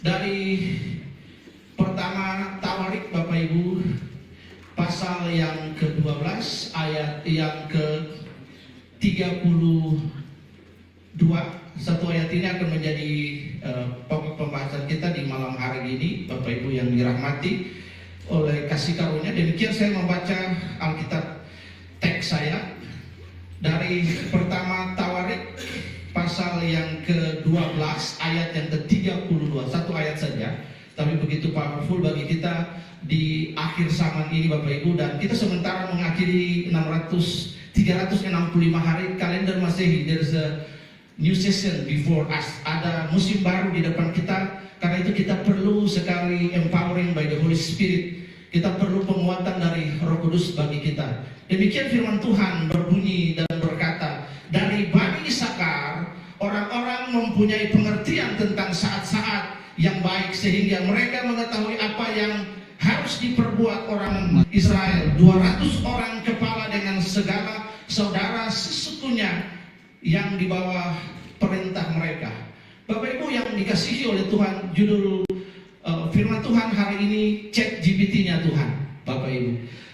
dari pertama Tawarik Bapak Ibu, pasal yang ke-12 ayat yang ke-32. Satu ayat ini akan menjadi pokok pembahasan kita di malam hari ini, Bapak Ibu yang dirahmati oleh kasih karunia. Demikian saya membaca Alkitab teks saya dari pertama Tawarik pasal yang ke-12 ayat yang ke-32. Satu ayat saja, tapi begitu powerful bagi kita di akhir zaman ini Bapak Ibu. Dan kita sementara mengakhiri 365 hari kalender Masehi. There's a new season before us. Ada musim baru di depan kita. Karena itu kita perlu sekali empowering by the Holy Spirit. Kita perlu penguatan dari Roh Kudus bagi kita. Demikian firman Tuhan berbunyi dan berkata, dari Bani Isakar orang-orang mempunyai pengertian tentang saat-saat yang baik sehingga mereka mengetahui apa yang harus diperbuat orang Israel. 200 orang kepala dengan segala saudara sesukunya yang di bawah perintah mereka. Bapak Ibu yang dikasihi oleh Tuhan, judul firman Tuhan hari ini ChatGPT-nya Tuhan. Bapak Ibu,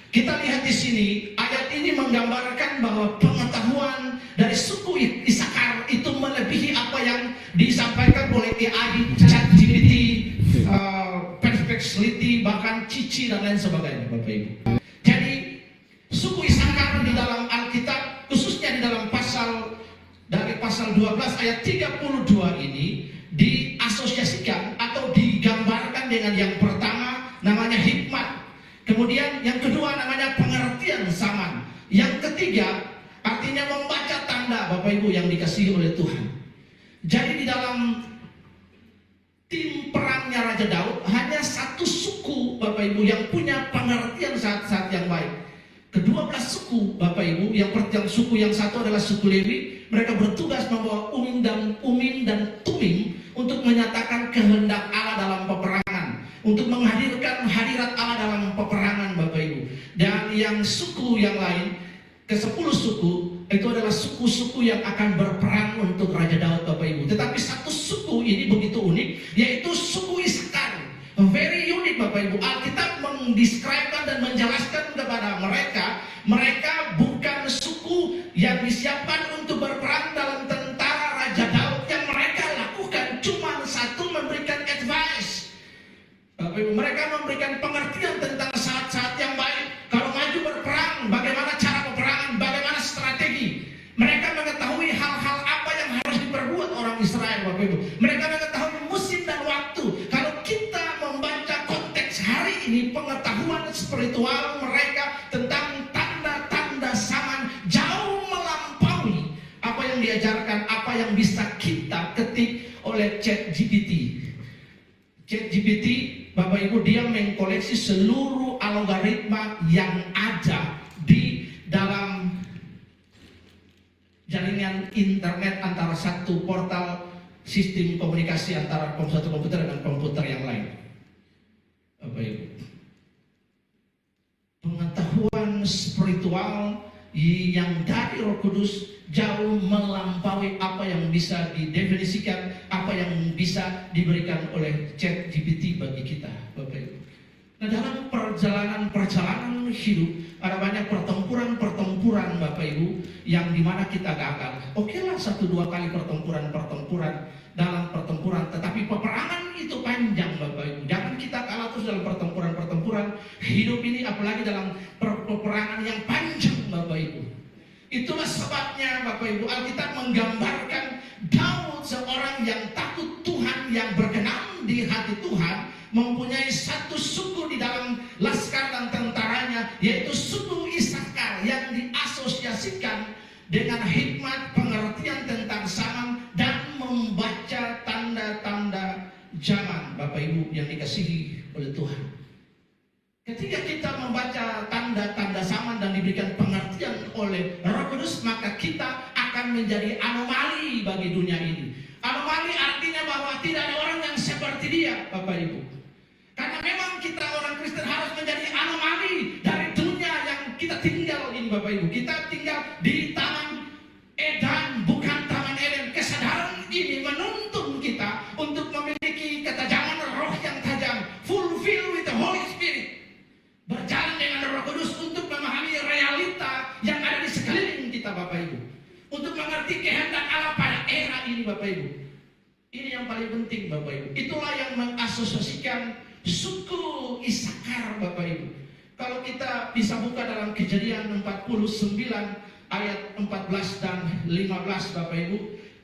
kita lihat di sini ayat ini menggambarkan bahwa pengetahuan dari suku Isakar itu melebihi apa yang disampaikan oleh AI, ChatGPT, Perplexity, bahkan Cici dan lain sebagainya, Bapak Ibu. Jadi suku Isakar di dalam Alkitab, khususnya di dalam pasal 12 ayat 32 ini diasosiasikan atau digambarkan dengan yang pertama namanya hikmat, kemudian yang kedua namanya pengertian zaman, yang ketiga artinya membaca tanda, Bapak Ibu yang dikasihi oleh Tuhan. Jadi di dalam tim perangnya Raja Daud hanya satu suku, Bapak Ibu, yang punya pengertian saat-saat yang baik. Ke-12 suku, Bapak Ibu, yang suku yang satu adalah suku Lewi. Mereka bertugas membawa Umim dan Tumim untuk menyatakan kehendak Allah dalam peperangan, untuk menghadirkan hadirat Allah dalam peperangan, Bapak Ibu. Dan yang suku yang lain, ke-10 suku, itu adalah suku-suku yang akan berperang untuk Raja Daud, Bapak Ibu. Tetapi satu suku ini begitu unik, yaitu suku Isakar. Very unik, Bapak Ibu. Alkitab mendeskripsikan dan menjelaskan kepada mereka bukan suku yang disiapkan untuk berperang dalam tentara Raja Daud. Yang mereka lakukan cuma satu, memberikan advice. Bapak Ibu, mereka memberikan pengertian tentang saat-saat yang baik. Kalau maju berperang, bagaimana cara peperangan, bagaimana strategi. Mereka mengetahui hal-hal apa yang harus diperbuat orang Israel, Bapak Ibu. Mereka mengetahui musim dan waktu. Kalau kita membaca konteks hari ini, pengetahuan spiritual mereka tentang tanda-tanda zaman jauh melampaui apa yang diajarkan, apa yang bisa kita ketik oleh ChatGPT. ChatGPT, Bapak Ibu, dia mengkoleksi seluruh algoritma yang ada di dalam jaringan internet antara satu portal sistem komunikasi antara satu komputer dengan komputer yang lain. Bapak Ibu, pengetahuan spiritual yang dari Roh Kudus jauh melampaui apa yang bisa didefinisikan, apa yang bisa diberikan oleh ChatGPT bagi kita, Bapak Ibu. Nah, dalam perjalanan hidup ada banyak pertempuran, Bapak Ibu, yang dimana kita gagal. Oke lah, 1-2 kali pertempuran dalam pertempuran, tetapi peperangan itu panjang, Bapak Ibu. Jangan kita kalah terus dalam pertempuran hidup ini, apalagi dalam peperangan yang panjang, Bapak Ibu. Itulah sebabnya, Bapak Ibu, Alkitab menggambarkan Daud, seorang yang takut Tuhan, yang berkenan di hati Tuhan, mempunyai satu suku di dalam laskar dan tentaranya, yaitu suku Isakar, yang diasosiasikan dengan hikmat, pengertian tentang zaman, dan membaca tanda-tanda zaman, Bapak Ibu yang dikasihi oleh Tuhan. Ketika kita membaca tanda-tanda zaman dan diberikan pengertian oleh Roh Kudus, maka kita akan menjadi anomali bagi dunia ini. Anomali artinya bahwa tidak ada orang yang seperti dia, Bapak Ibu. Karena memang kita orang Kristen harus menjadi anomali dari dunia yang kita tinggal ini, Bapak Ibu. Kita tinggal di Taman Eden, bukan Taman Eden. Kesadaran ini menuntun kita untuk memiliki ketajaman yang paling penting Bapak Ibu. Itulah yang mengasosiasikan suku Isakar Bapak Ibu. Kalau kita bisa buka dalam Kejadian 49 ayat 14 dan 15 Bapak Ibu,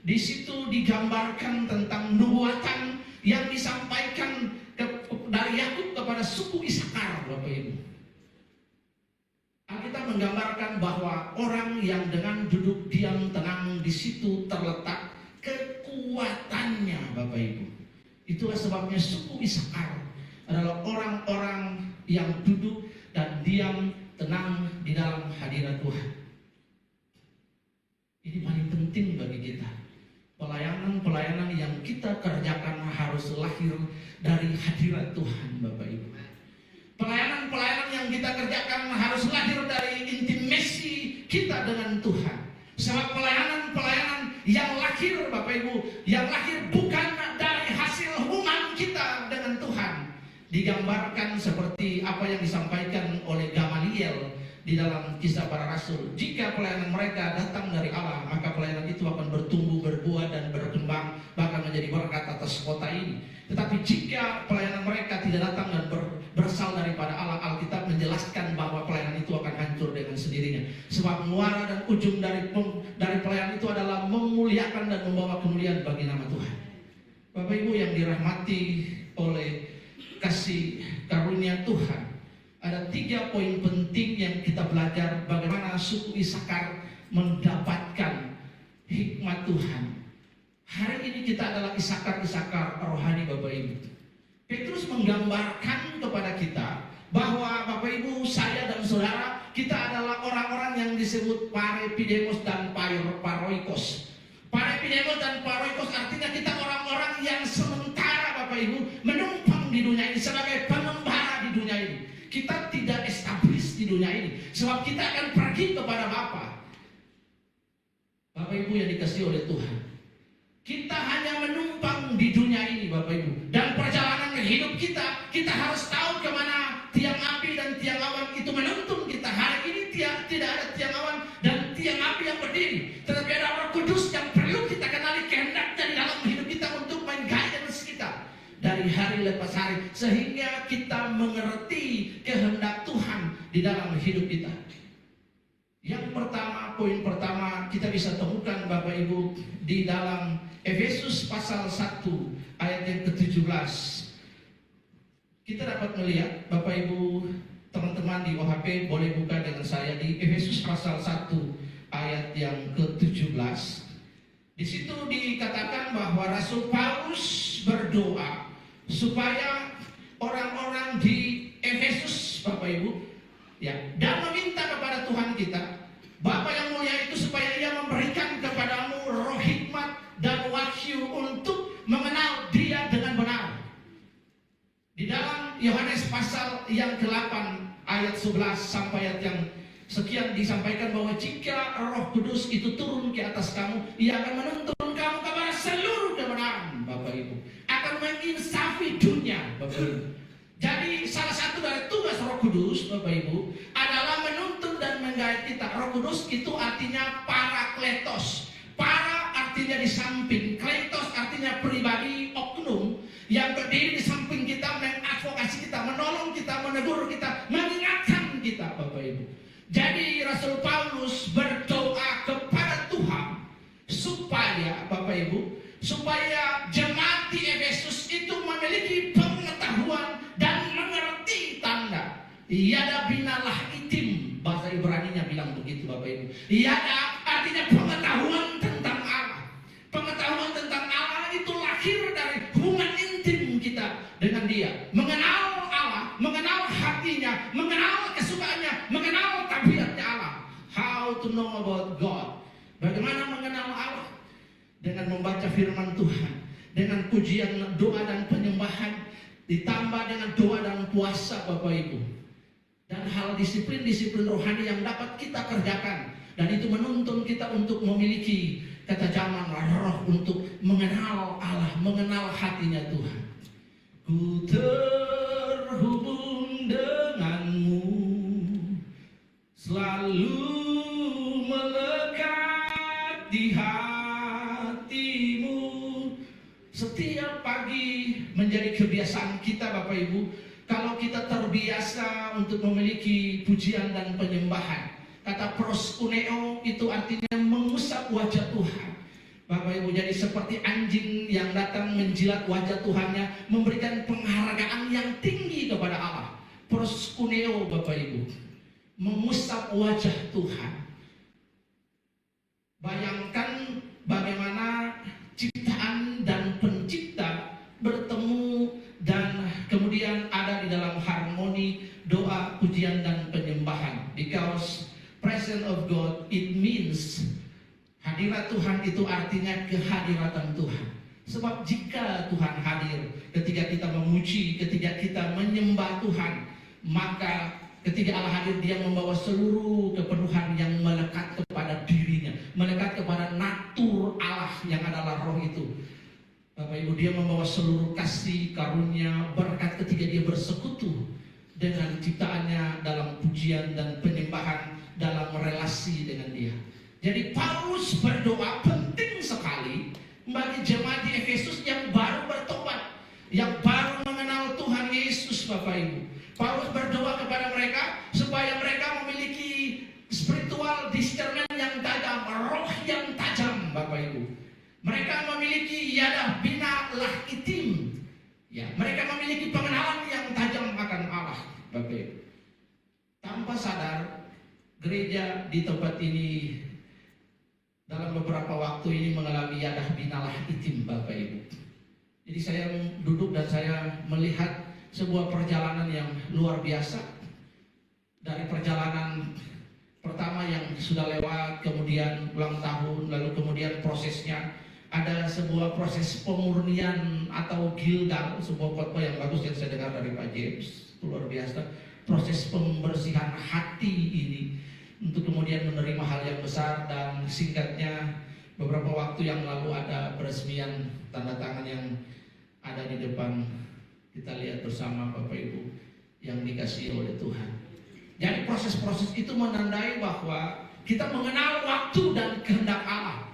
di situ digambarkan tentang nubuatan yang disampaikan dari Yakub kepada suku Isakar Bapak Ibu. Alkitab menggambarkan bahwa orang yang dengan duduk diam tenang di situ terletak kekuatannya Bapak Ibu. Itulah sebabnya suku Isakar adalah orang-orang yang duduk dan diam tenang di dalam hadirat Tuhan. Ini paling penting bagi kita. Pelayanan-pelayanan yang kita kerjakan harus lahir dari hadirat Tuhan Bapak Ibu. Pelayanan-pelayanan yang kita kerjakan harus lahir dari intimasi kita dengan Tuhan. Sebab pelayanan-pelayanan yang lahir Bapak Ibu, yang lahir bukan dari hasil hubungan kita dengan Tuhan, digambarkan seperti apa yang disampaikan oleh Gamaliel di dalam Kisah Para Rasul. Jika pelayanan mereka datang dari Allah, maka pelayanan itu akan bertumbuh, berbuah dan berkembang, bahkan menjadi berkat atas kota ini. Tetapi jika pelayanan mereka tidak datang dan berasal daripada Allah, Alkitab menjelaskan bahwa pelayanan itu akan hancur dengan sendirinya. Sebab muara dan ujung dari pelayanan itu adalah memuliakan dan membawa kemuliaan bagi nama Tuhan. Bapak Ibu yang dirahmati oleh kasih karunia Tuhan, ada 3 poin penting yang kita belajar bagaimana suku Isakar mendapatkan hikmat Tuhan. Hari ini kita adalah Isakar rohani Bapak Ibu. Petrus menggambarkan kepada kita bahwa Bapak Ibu, saya dan saudara, kita adalah orang-orang yang disebut parepidemos dan paroikos. Parepidemos dan paroikos artinya kita orang-orang yang sementara Bapak Ibu menumpang di dunia ini sebagai pengembara di dunia ini. Kita tidak establis di dunia ini, sebab kita akan pergi kepada Bapa. Bapak Ibu yang dikasihi oleh Tuhan, kita hanya menumpang di dunia ini Bapak Ibu. Dan perjalanan hidup kita, kita harus tahu kemana tiang api dan tiang awan itu menuntun kita. Hari ini tidak ada tiang awan dan tiang api yang berdiri, tetapi ada Roh Kudus yang perlu kita kenali kehendaknya di dalam hidup kita untuk meng-guidance kita dari hari lepas hari, sehingga kita mengerti kehendak Tuhan di dalam hidup kita. Yang pertama, poin pertama kita bisa temukan Bapak Ibu di dalam Efesus pasal 1 ayat yang ke-17. Kita dapat melihat Bapak Ibu, teman-teman di OHP boleh buka dengan saya di Efesus pasal 1 ayat yang ke-17. Di situ dikatakan bahwa Rasul Paulus berdoa supaya orang-orang di Efesus Bapak Ibu ya, dan meminta kepada Tuhan kita Bapa yang mulia itu supaya Ia memberikan kepadamu roh hikmat dan wahyu untuk mengenal Dia dengan benar. Di dalam Yohanes pasal yang ke-8 ayat 11 sampai ayat yang sekian disampaikan bahwa jika Roh Kudus itu turun ke atas kamu, Ia akan menuntun kamu kepada seluruh kebenaran Bapak Ibu, akan menginsafi dunia Bapak Ibu. Jadi salah satu dari tugas Roh Kudus Bapak Ibu adalah menuntun dan menggait kita. Roh Kudus itu artinya parakletos. Para artinya di samping, kletos artinya pribadi, oknum yang berdiri di samping kita, mengadvokasi kita, menolong kita, menegur kita, mengingatkan kita Bapak Ibu. Jadi Rasul Paulus berdoa kepada Tuhan supaya Bapak Ibu, supaya jemaat di Efesus itu memiliki pengetahuan dan mengerti tanda yada binalah itim, bahasa Ibraninya bilang begitu Bapak Ibu. Yada artinya pengetahuan tentang Allah. Pengetahuan tentang Allah itu lahir dari hubungan intim kita dengan Dia, mengenal Allah, mengenal hatinya, mengenal kesukaannya, mengenal tabiatnya Allah. How to know about God? Bagaimana mengenal Allah? Dengan membaca firman Tuhan, dengan pujian, doa dan penyembahan, ditambah dengan doa dan puasa Bapak Ibu. Dan hal disiplin-disiplin rohani yang dapat kita kerjakan, dan itu menuntun kita untuk memiliki ketajaman roh untuk mengenal Allah, mengenal hatinya Tuhan. Ku terhubung denganmu, selalu melekat di hatimu. setiap pagi menjadi kebiasaan kita Bapak Ibu. Kalau kita terbiasa untuk memiliki pujian dan penyembahan, kata proskuneo itu artinya mengusap wajah Tuhan. Bapak Ibu, jadi seperti anjing yang datang menjilat wajah Tuhannya, memberikan penghargaan yang tinggi kepada Allah. Proskuneo Bapak Ibu, mengusap wajah Tuhan. Bayangkan bagaimana ciptaan dan pencipta bertemu dan kemudian ada di dalam harmoni doa, pujian dan penyembahan. Because presence of God, it means hadirat Tuhan itu artinya kehadiran Tuhan. Sebab jika Tuhan hadir, ketika kita memuji, ketika kita menyembah Tuhan, maka ketika Allah hadir, dia membawa seluruh kepenuhan yang melekat kepada dirinya, melekat kepada natur Allah yang adalah roh itu. Bapak Ibu, dia membawa seluruh kasih, karunia, berkat ketika dia bersekutu dengan ciptaannya dalam pujian dan penyembahan, dalam relasi dengan dia. Jadi Paulus berdoa penting sekali bagi jemaat di Efesus yang baru bertobat, yang baru mengenal Tuhan Yesus Bapak Ibu. Paulus berdoa kepada mereka supaya mereka memiliki spiritual discernment yang tajam, roh yang tajam Bapak Ibu. Mereka memiliki yadah bina lah itim. Ya, mereka memiliki pengenalan yang tajam akan Allah Bapak Ibu. Tanpa sadar, gereja di tempat ini dalam beberapa waktu ini mengalami yadah bina lah itim Bapak Ibu. Jadi saya duduk dan saya melihat sebuah perjalanan yang luar biasa. Dari perjalanan pertama yang sudah lewat, kemudian ulang tahun, lalu kemudian prosesnya ada sebuah proses pemurnian atau gilgal, sebuah khotbah yang bagus yang saya dengar dari Pak James, luar biasa. Proses pembersihan hati ini untuk kemudian menerima hal yang besar. Dan singkatnya, beberapa waktu yang lalu ada peresmian tanda tangan yang ada di depan. Kita lihat bersama Bapak Ibu yang dikasihi oleh Tuhan. Jadi proses-proses itu menandai bahwa kita mengenal waktu dan kehendak Allah.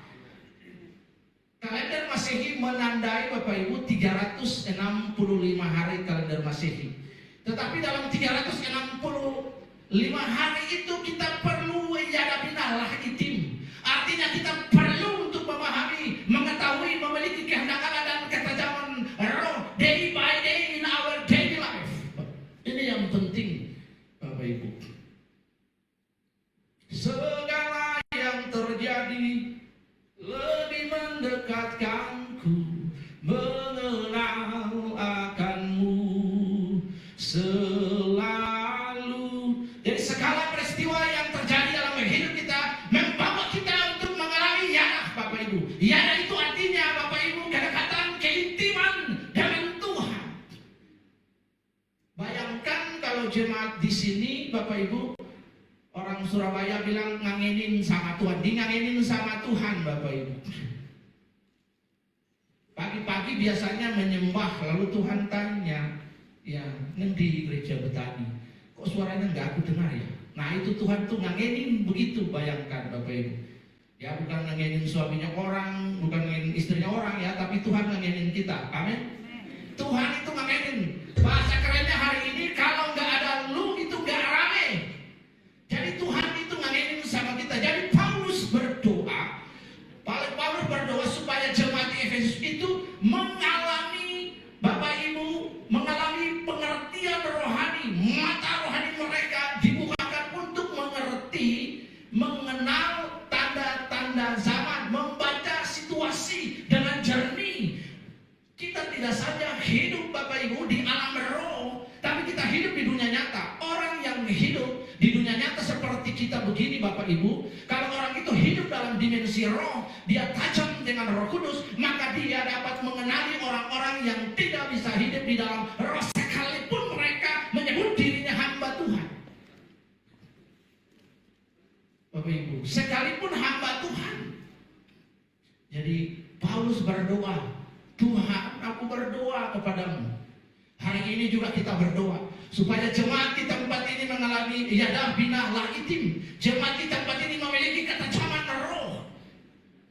Kalender Masehi menandai Bapak Ibu 365 hari kalender Masehi. Tetapi dalam 365 hari itu kita perlu yadabina lah itim. Artinya kita perlu untuk memahami, mengetahui, memiliki kehendak Allah dan ketajaman roh day by day in our daily life. Ini yang penting Bapak Ibu. Segala yang terjadi lebih mendekatkanku mengenal akanmu selalu. Jadi segala peristiwa yang terjadi dalam hidup kita membawa kita untuk mengalami yadah Bapak Ibu. Yadah itu artinya Bapak Ibu kedekatan, keintiman dengan Tuhan. Bayangkan kalau jemaat di sini Bapak Ibu, orang Surabaya bilang ngangenin sama Tuhan, dingangenin sama Tuhan Bapak Ibu. Pagi-pagi biasanya menyembah, lalu Tuhan tanya, ya ngendi gereja Betani, kok suaranya nggak aku dengar ya? Nah itu Tuhan tuh ngangenin begitu, bayangkan Bapak Ibu. Ya bukan ngangenin suaminya orang, bukan ngangenin istrinya orang ya, tapi Tuhan ngangenin kita, amin. Tuhan itu ngangenin. Bahasa kerennya hari ini, kalau nggak ada lu itu nggak rame. Jadi Tuhan itu ngangenin sama kita. Jadi Paulus berdoa supaya jemaat di Efesus itu mengalami Bapak Ibu, mengalami pengertian rohani, mata rohani mereka dibukakan untuk mengerti, mengenal tanda-tanda zaman, membaca situasi dengan jernih. Kita tidak saja hidup Bapak Ibu di alam roh, tapi kita hidup di dunia nyata. Orang yang hidup di dunia nyata seperti kita begini Bapak Ibu, kalau orang itu hidup dalam dimensi roh, dia tajam dengan Roh Kudus, maka dia dapat mengenali orang-orang yang tidak bisa hidup di dalam roh sekalipun mereka menyebut dirinya hamba Tuhan. Bapak Ibu, sekalipun hamba Tuhan. Jadi Paulus berdoa, Tuhan aku berdoa kepadamu. Hari ini juga kita berdoa supaya jemaat di tempat ini mengalami yadah bina lah itim. Jemaat di tempat ini memiliki ketajaman roh.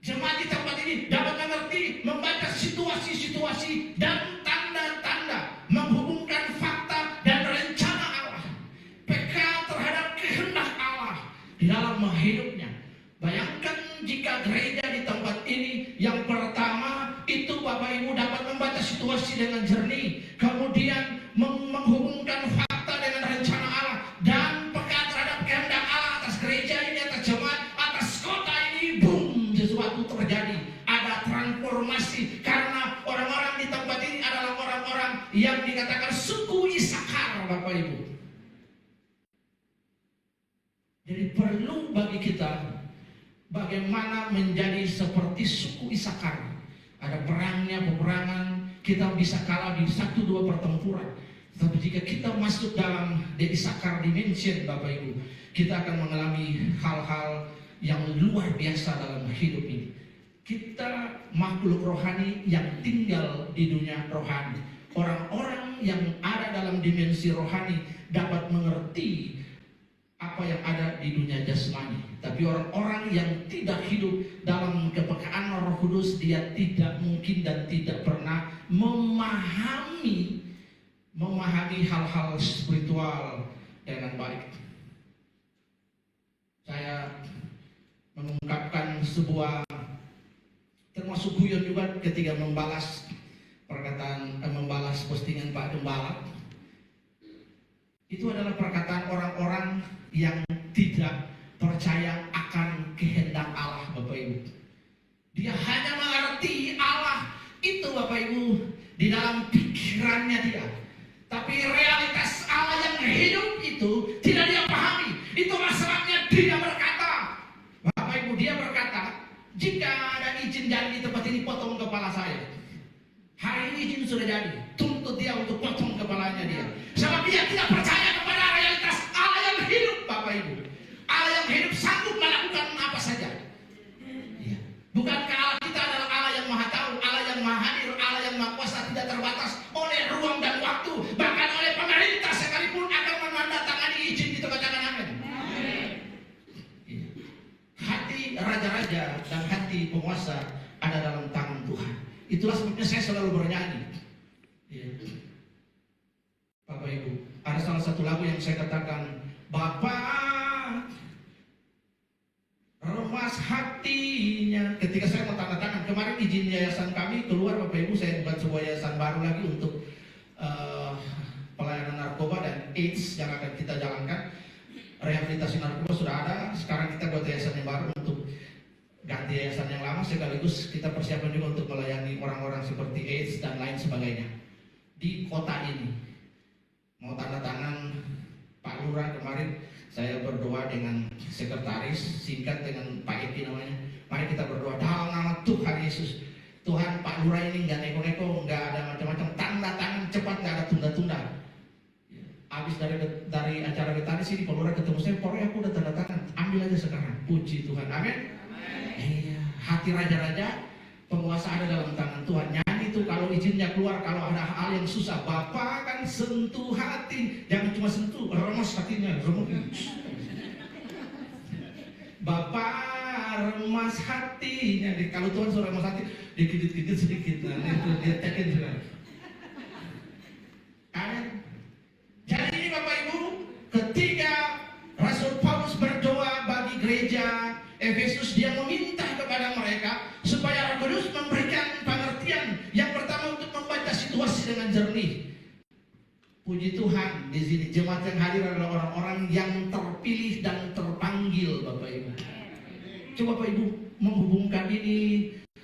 Jemaat di tempat ini dapat mengerti, membaca situasi-situasi situasi dan tanda-tanda, menghubungkan fakta dan rencana Allah, peka terhadap kehendak Allah di dalam hidupnya. Bayangkan jika gereja di tempat ini yang pertama itu Bapak Ibu dapat membaca situasi dengan jernih, kemudian menghubungkan fakta dengan rencana Allah, dan peka terhadap kehendak Allah atas gereja ini, atas jemaat, atas kota ini. Boom, sesuatu terjadi, ada transformasi, karena orang-orang di tempat ini adalah orang-orang yang dikatakan suku Isakar, Bapak Ibu. Jadi perlu bagi kita bagaimana menjadi seperti suku Isakar. Ada perangnya, peperangan, kita bisa kalah di 1-2 pertempuran. Tapi jika kita masuk dalam The Isakar Dimension, Bapak Ibu, kita akan mengalami hal-hal yang luar biasa dalam hidup ini. Kita makhluk rohani yang tinggal di dunia rohani. Orang-orang yang ada dalam dimensi rohani dapat mengerti apa yang ada di dunia jasmani. Tapi orang-orang yang tidak hidup dalam kepekaan Roh Kudus, dia tidak mungkin dan tidak pernah memahami hal-hal spiritual dengan baik. Saya mengungkapkan sebuah, termasuk guyon juga ketika membalas perkataan, membalas postingan Pak Gembala. Itu adalah perkataan orang-orang yang tidak percaya akan kehendak Allah, Bapak Ibu. Dia hanya mengerti Allah itu, Bapak Ibu, di dalam pikirannya dia. Tapi realitas Allah yang hidup itu tidak dia pahami. Itulah sebabnya dia berkata, Bapak Ibu, dia berkata, jika ada izin jadi di tempat ini, potong kepala saya. Hari ini izin sudah jadi, tuntut dia untuk potong kepalanya dia. Sebab dia tidak percaya kepada realitas Allah yang hidup, Bapak Ibu. Allah yang hidup sanggup melakukan apa saja. Ya. Bukankah Allah kita adalah Allah yang maha tahu, Allah yang maha hadir, Allah yang maha kuasa, tidak terbatas oleh ruang dan waktu, bahkan oleh pemerintah sekalipun akan menandatangani izin itu. Katakan amin. Ya. Hati raja-raja dan hati penguasa ada dalam tangan Tuhan. Itulah sebabnya saya selalu bernyanyi. Ya. Bapak Ibu, ada salah satu lagu yang saya katakan, Bapak remas hatinya. Ketika saya mau tanda tangan, kemarin izin yayasan kami keluar, Bapak Ibu, saya buat sebuah yayasan baru lagi untuk pelayanan narkoba dan AIDS yang akan kita jalankan. Rehabilitasi narkoba sudah ada, sekarang kita buat yayasan yang baru untuk ganti yayasan yang lama, sekaligus kita persiapan juga untuk melayani orang-orang seperti AIDS dan lain sebagainya di kota ini. Mau tanda tangan Pak Lurah kemarin, saya berdoa dengan sekretaris, singkat dengan Pak Eki namanya. Mari kita berdoa dalam nama Tuhan Yesus. Tuhan, Pak Lurah ini nggak neko-neko, nggak ada macam-macam, tanda tangan cepat, nggak ada tunda-tunda. Habis dari acara kita di sini, Pak Lurah ketemu saya, pokoknya aku udah tanda tangan, ambil aja sekarang. Puji Tuhan, amin. Iya, hati raja-raja, penguasa ada dalam tangan Tuhan. Nyanyi itu kalau izinnya keluar, kalau ada hal yang susah, Bapak kan sentuh hati, jangan cuma sentuh, remas hatinya, remas. Bapak remas hatinya, kalau Tuhan suruh remas hati, dikit-dikit sedikit, nah itu dia tekin sudah. Amin. Jadi ini Bapak Ibu, ketika Rasul Paulus berdoa bagi gereja Efesus, dia meminta kepada mereka supaya Roh Kudus memberikan pengertian yang pertama untuk membaca situasi dengan jernih. Puji Tuhan, di sini jemaat yang hadir adalah orang-orang yang terpilih dan terpanggil, Bapak Ibu. Coba Bapak Ibu menghubungkan ini,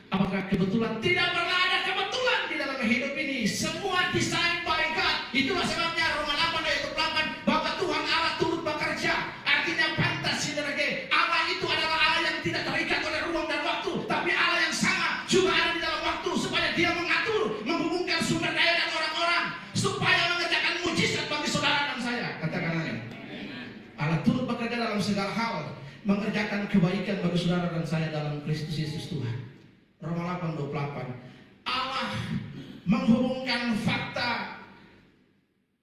apakah kebetulan? Tidak pernah ada kebetulan di dalam hidup ini. Semua desain by God. Itulah sebabnya Roma 8 ayat 8, bahwa Tuhan Allah turut bekerja. Artinya pantas sinergi. Allah itu adalah Allah yang tidak terikat oleh ruang dan waktu, tapi Allah yang sama juga ada di dalam waktu, supaya dia mengatur, menghubungkan sumber daya dan orang-orang, supaya mengerjakan mujizat bagi saudara dan saya. Katakan amin. Allah turut bekerja dalam segala hal, mengerjakan kebaikan bagi saudara dan saya dalam Kristus Yesus Tuhan. Roma 8:28. Allah menghubungkan fakta.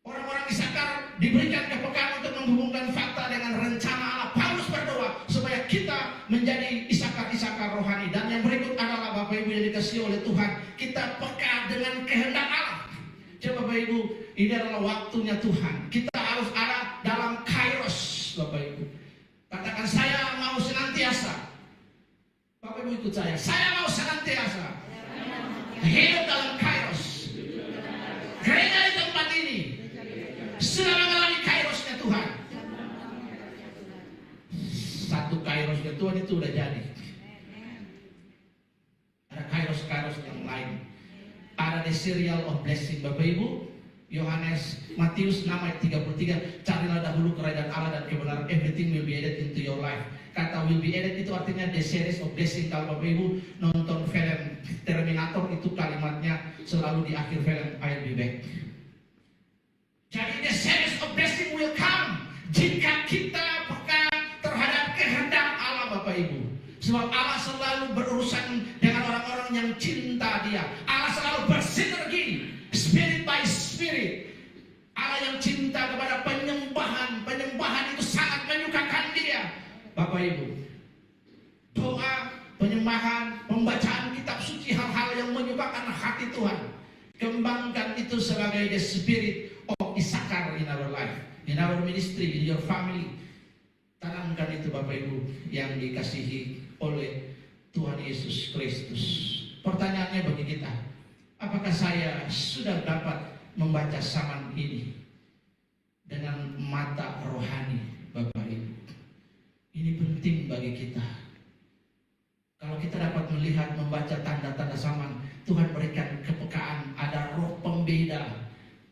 Orang-orang Isakar diberikan kepekaan untuk menghubungkan fakta dengan rencana Allah. Paulus berdoa supaya kita menjadi Isakar-Isakar rohani. Dan yang berikut adalah Bapak Ibu yang dikasihi oleh Tuhan, kita peka dengan ini adalah waktunya Tuhan. Kita harus ada dalam kairos, Bapak Ibu. Katakan, saya mau senantiasa. Bapak Ibu ikut saya mau senantiasa hidup dalam kairos. Gereja di tempat ini sudah mengalami kairosnya Tuhan. Satu kairosnya Tuhan itu udah jadi. Ada kairos-kairos yang lain. Ada the serial of blessing. Bapak Ibu, Yohanes, Matius 6 ayat 33, carilah dahulu kerajaan Allah dan kebenaran, everything will be added into your life. Kata will be added itu artinya the series of blessing. Kalau Bapak Ibu nonton film Terminator, itu kalimatnya selalu di akhir film, I'll be back. Jadi the series of blessing will come jika kita peka terhadap kehendak Allah, Bapak Ibu. Sebab Allah selalu berurusan dengan orang-orang yang cinta Dia. Allah selalu bersinergi, spirit by spirit. Allah yang cinta kepada penyembahan. Penyembahan itu sangat menyukakan Dia, Bapak Ibu. Doa, penyembahan, pembacaan kitab suci, hal-hal yang menyukakan hati Tuhan. Kembangkan itu sebagai the spirit of Issachar in our life, in our ministry, in your family. Tanamkan itu, Bapak Ibu yang dikasihi oleh Tuhan Yesus Kristus. Pertanyaannya bagi kita, apakah saya sudah dapat membaca zaman ini dengan mata rohani, Bapak Ibu? Ini penting bagi kita. Kalau kita dapat melihat, membaca tanda-tanda zaman, Tuhan berikan kepekaan, ada roh pembeda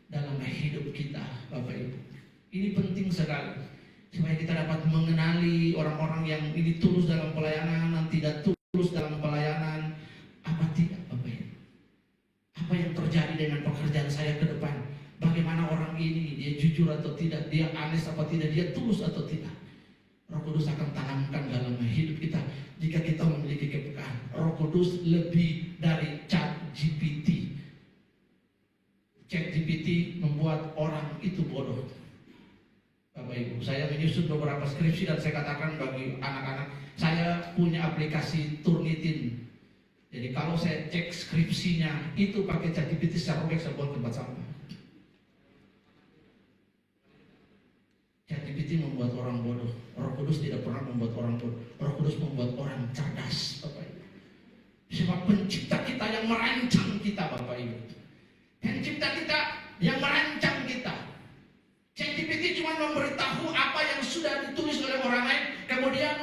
dalam hidup kita, Bapak Ibu. Ini penting sekali, supaya kita dapat mengenali orang-orang yang ini tulus dalam pelayanan dan tidak tulus dalam pelayanan. Apa tidak, Bapak Ibu? Apa yang terjadi dengan pekerjaan saya ke depan? Bagaimana orang ini, dia jujur atau tidak, dia honest atau tidak, dia tulus atau tidak. Roh Kudus akan tanamkan dalam hidup kita jika kita memiliki kepekaan. Roh Kudus lebih dari ChatGPT. ChatGPT membuat orang itu bodoh, Bapak Ibu. Saya menyusun beberapa skripsi dan saya katakan bagi anak-anak, saya punya aplikasi Turnitin. Jadi kalau saya cek skripsinya itu pakai ChatGPT, saya robek, saya buat tempat sampah. ChatGPT membuat orang bodoh. Roh Kudus tidak pernah membuat orang bodoh. Roh Kudus membuat orang cerdas, Bapak Ibu. Sebab pencipta kita yang merancang kita, Bapak Ibu. Pencipta kita yang merancang kita. ChatGPT cuma memberitahu apa yang sudah ditulis oleh orang lain, kemudian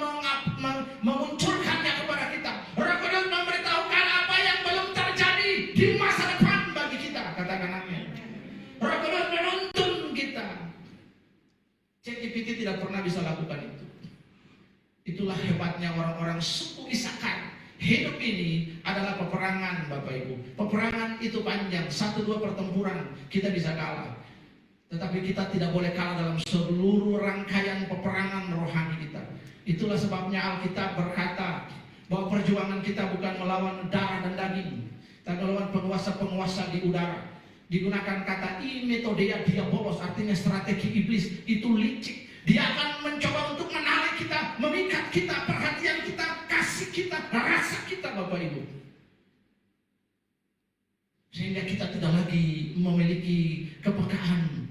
memunculkannya kepada kita. Roh Kudus memberitahukan apa yang belum terjadi di masa depan bagi kita, katakan amin. Roh Kudus menuntun kita. ChatGPT tidak pernah bisa lakukan itu. Itulah hebatnya orang-orang suku Issachar. Hidup ini adalah peperangan, Bapak Ibu. Peperangan itu panjang, 1-2 pertempuran kita bisa kalah. Tetapi kita tidak boleh kalah dalam seluruh rangkaian peperangan rohani kita. Itulah sebabnya Alkitab berkata bahwa perjuangan kita bukan melawan darah dan daging, tapi melawan penguasa-penguasa di udara. Digunakan kata metodea diabolos, artinya strategi iblis. Itu licik. Dia akan mencoba untuk menarik kita, memikat kita, perhatian kita, kasih kita, rasa kita, Bapak Ibu. Sehingga kita tidak lagi memiliki kepekaan.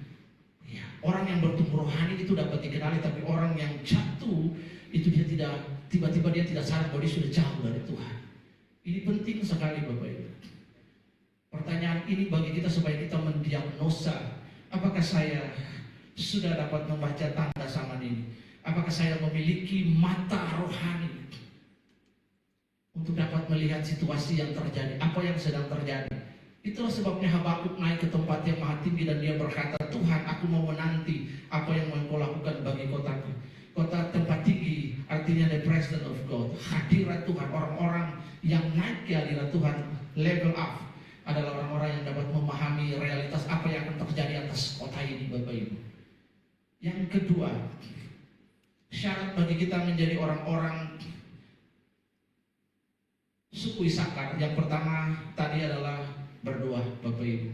Ya, orang yang bertumbuh rohani itu dapat dikenali, tapi orang yang jatuh itu dia tidak, tiba-tiba dia tidak sadar bahwa dia sudah jauh dari Tuhan. Ini penting sekali, Bapak Ibu. Pertanyaan ini bagi kita supaya kita mendiagnosa, apakah saya sudah dapat membaca tanda zaman ini? Apakah saya memiliki mata rohani untuk dapat melihat situasi yang terjadi, apa yang sedang terjadi? Itulah sebabnya Habakuk naik ke tempat yang maha tinggi dan dia berkata, Tuhan, aku mau menanti apa yang Engkau lakukan bagi kotaku. Kota tempat tinggi artinya the presence of God, hadirat Tuhan. Orang-orang yang naik ke hadirat Tuhan, level up, adalah orang-orang yang dapat memahami realitas apa yang akan terjadi atas kota ini, Bapak Ibu. Yang kedua, syarat bagi kita menjadi orang-orang suku Issachar, yang pertama tadi adalah berdoa, Bapak Ibu.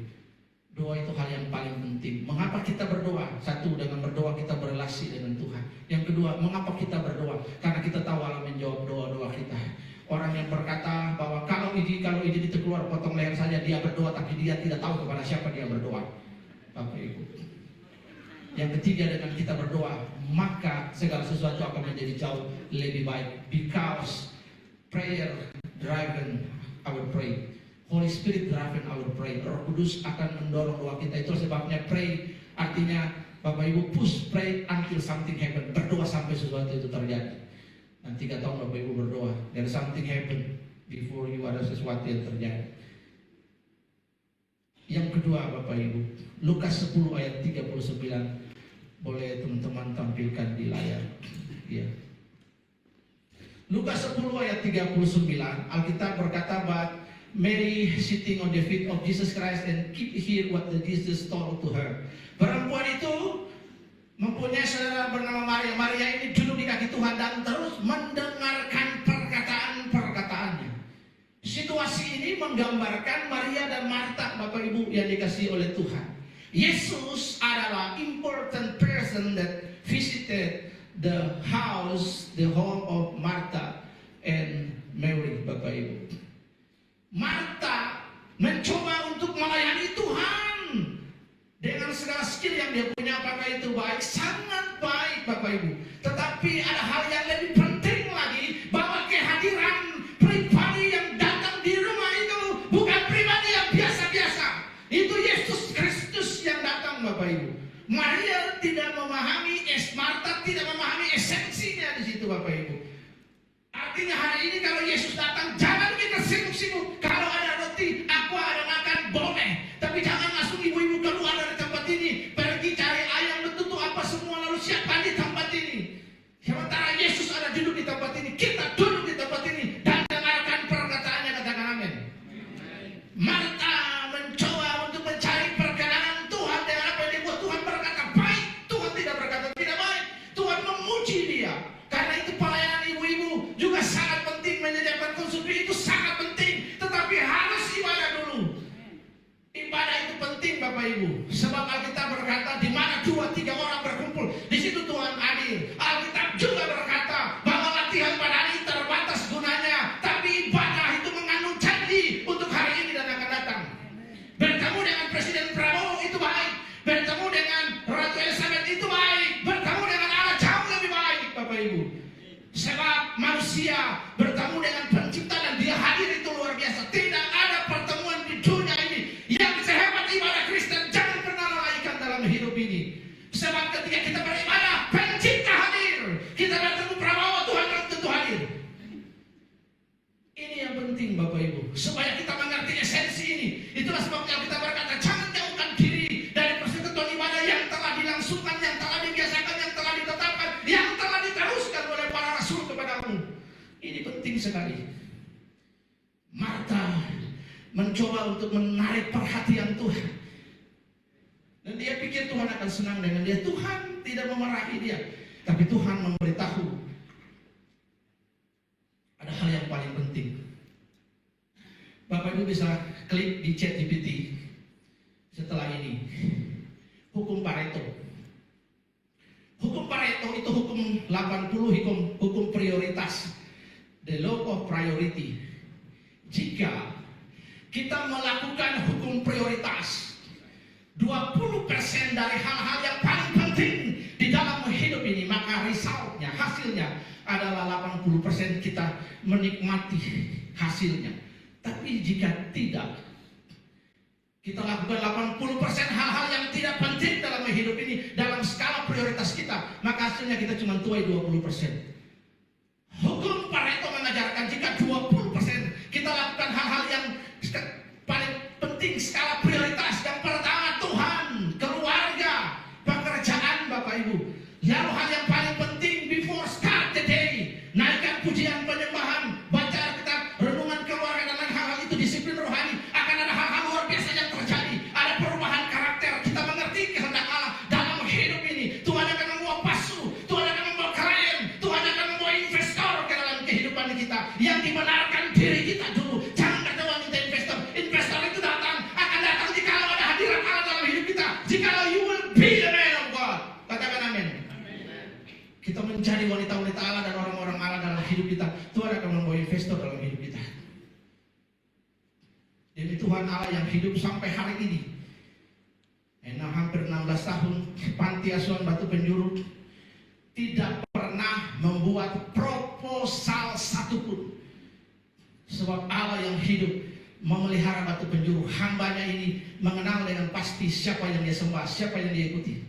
Doa itu hal yang paling penting. Mengapa kita berdoa? Satu, dengan berdoa kita berelasi dengan Tuhan. Yang kedua, mengapa kita berdoa? Karena kita tahu Allah menjawab doa-doa kita. Orang yang berkata bahwa kalau ini itu keluar potong leher saja, dia berdoa, tapi dia tidak tahu kepada siapa dia berdoa. Bapak Ibu. Yang ketiga, dengan kita berdoa, maka segala sesuatu akan menjadi jauh lebih baik. Because prayer driven our pray. Holy Spirit driven our pray. Roh Kudus akan mendorong doa kita. Itu sebabnya pray artinya Bapak Ibu push, pray until something happen. Berdoa sampai sesuatu itu terjadi. Dan 3 tahun Bapak Ibu berdoa, there something happen before you, ada sesuatu yang terjadi. Yang kedua Bapak Ibu, Lukas 10 ayat 39. Boleh teman-teman tampilkan di layar. Ya. Lukas 10 ayat 39, Alkitab berkata, but Mary sitting on the feet of Jesus Christ and keep hear what the Jesus told to her. Perempuan itu mempunyai saudara bernama Maria. Maria ini duduk di kaki Tuhan dan terus mendengarkan perkataan-perkataannya. Situasi ini menggambarkan Maria dan Marta, Bapak Ibu yang dikasihi oleh Tuhan. Yesus adalah important person that visited the house, the home of Martha and Mary, Bapak Ibu. Martha mencoba untuk melayani Tuhan dengan segala skill yang dia punya. Apakah itu baik? Sangat baik Bapak Ibu. Tetapi ada hal yang lebih penting lagi, bahwa kehadiran pribadi yang datang di rumah itu bukan pribadi yang biasa-biasa. Itu Yesus Kristus yang datang Bapak Ibu. Maria tidak memahami, Martha tidak memahami esensinya di situ Bapak Ibu. Artinya hari ini kalau Yesus datang, jangan kita sibuk-sibuk. Kalau ada roti, aku ada makan, boleh. Tapi jangan langsung ibu-ibu keluar dari tempat ini, pergi cari ayam, betutu apa semua, lalu siapkan di tempat ini. Sementara Yesus ada duduk di tempat ini, kita duduk di tempat ini dan dengarkan perkataannya. Katakan amin. Martha mencoba untuk mencari perkenan Tuhan dengan apa yang dibuat. Tuhan berkata baik, Tuhan tidak berkata tidak baik. Tuhan memuji dia. Karena itu pelayanan ibu-ibu juga sangat penting, menyediakan konsumsi itu sangat penting. Tetapi harus ibadah dulu. Ibadah itu penting Bapak Ibu. Sebab Alkitab berkata di mana 2-3 orang berkumpul, di situ Tuhan hadir. Alkitab juga berkata bahwa latihan badan ini terbatas gunanya, tapi ibadah itu mengandung janji untuk hari ini dan akan datang. Bertemu dengan Presiden Prabowo itu baik, bertemu dengan Ratu Elizabeth itu baik, bertemu dengan Allah jauh lebih baik Bapak Ibu. Sebab manusia bertemu dengan pencipta dan dia hadir itu luar biasa. Tidak ada pertemuan di dunia ini yang sehebat ibadah Kristen. Jangan pernah lalaikan dalam hidup ini. Sebab ketika kita beribadah, pencipta hadir. Kita bertemu Prabowo, Tuhan belum tentu hadir. Ini yang penting Bapak Ibu, supaya kita mengerti esensi ini. Itulah sebabnya kita berkata, jangan jauhkan diri dari persekutuan ibadah yang telah dilangsungkan, yang telah dibiasakan, yang telah ditetapkan, yang telah diteruskan oleh para rasul kepadamu. Ini penting sekali. Martha mencoba untuk menarik perhatian Tuhan. Dan dia pikir Tuhan akan senang dengan dia. Tuhan tidak memarahi dia, tapi Tuhan memberitahu ada hal yang paling penting. Bapak Ibu bisa klik di ChatGPT setelah ini. Hukum Pareto. Hukum Pareto itu hukum 80, hukum prioritas. The law of priority. Jika kita melakukan hukum prioritas, 20% dari hal-hal yang paling penting di dalam hidup ini, maka resultnya, hasilnya adalah 80% kita menikmati hasilnya. Tapi jika tidak, kita lakukan 80% hal-hal yang tidak penting dalam hidup ini, dalam skala prioritas kita, maka hasilnya kita cuma tuai 20%. Hukum Pareto mengajarkan jika 20% kita lakukan hal-hal yang paling penting, skala prioritas. Yang pertama Tuhan, keluarga, pekerjaan Bapak Ibu. Lalu hal yang paling penting before start the day, naikkan pujian penyembahan, baca Alkitab, renungan keluarga dan lain hal-hal itu disiplin rohani. Akan ada hal-hal luar biasa yang terjadi. Ada perubahan karakter. Kita mengerti kehendak Allah dalam hidup ini. Tuhan akan membawa pasu, Tuhan akan membawa klien, Tuhan akan membawa investor ke dalam kehidupan kita yang dibenarkan diri kita dulu. Jangan kecewa minta investor. Investor itu datang, akan datang jika ada hadirat Allah dalam hidup kita. Jika you will be the man of God. Katakan amin. Kita mencari wanita-wanita Allah dan orang-orang Allah dalam hidup kita. Tuhan akan membawa investor dalam hidup kita. Jadi Tuhan Allah yang hidup sampai hari ini. Hampir 16 tahun panti asuhan Batu Penjuru, tidak pernah membuat proposal satupun. Sebab Allah yang hidup memelihara Batu Penjuru. Hambanya ini mengenal dengan pasti siapa yang dia sembah, siapa yang dia ikuti.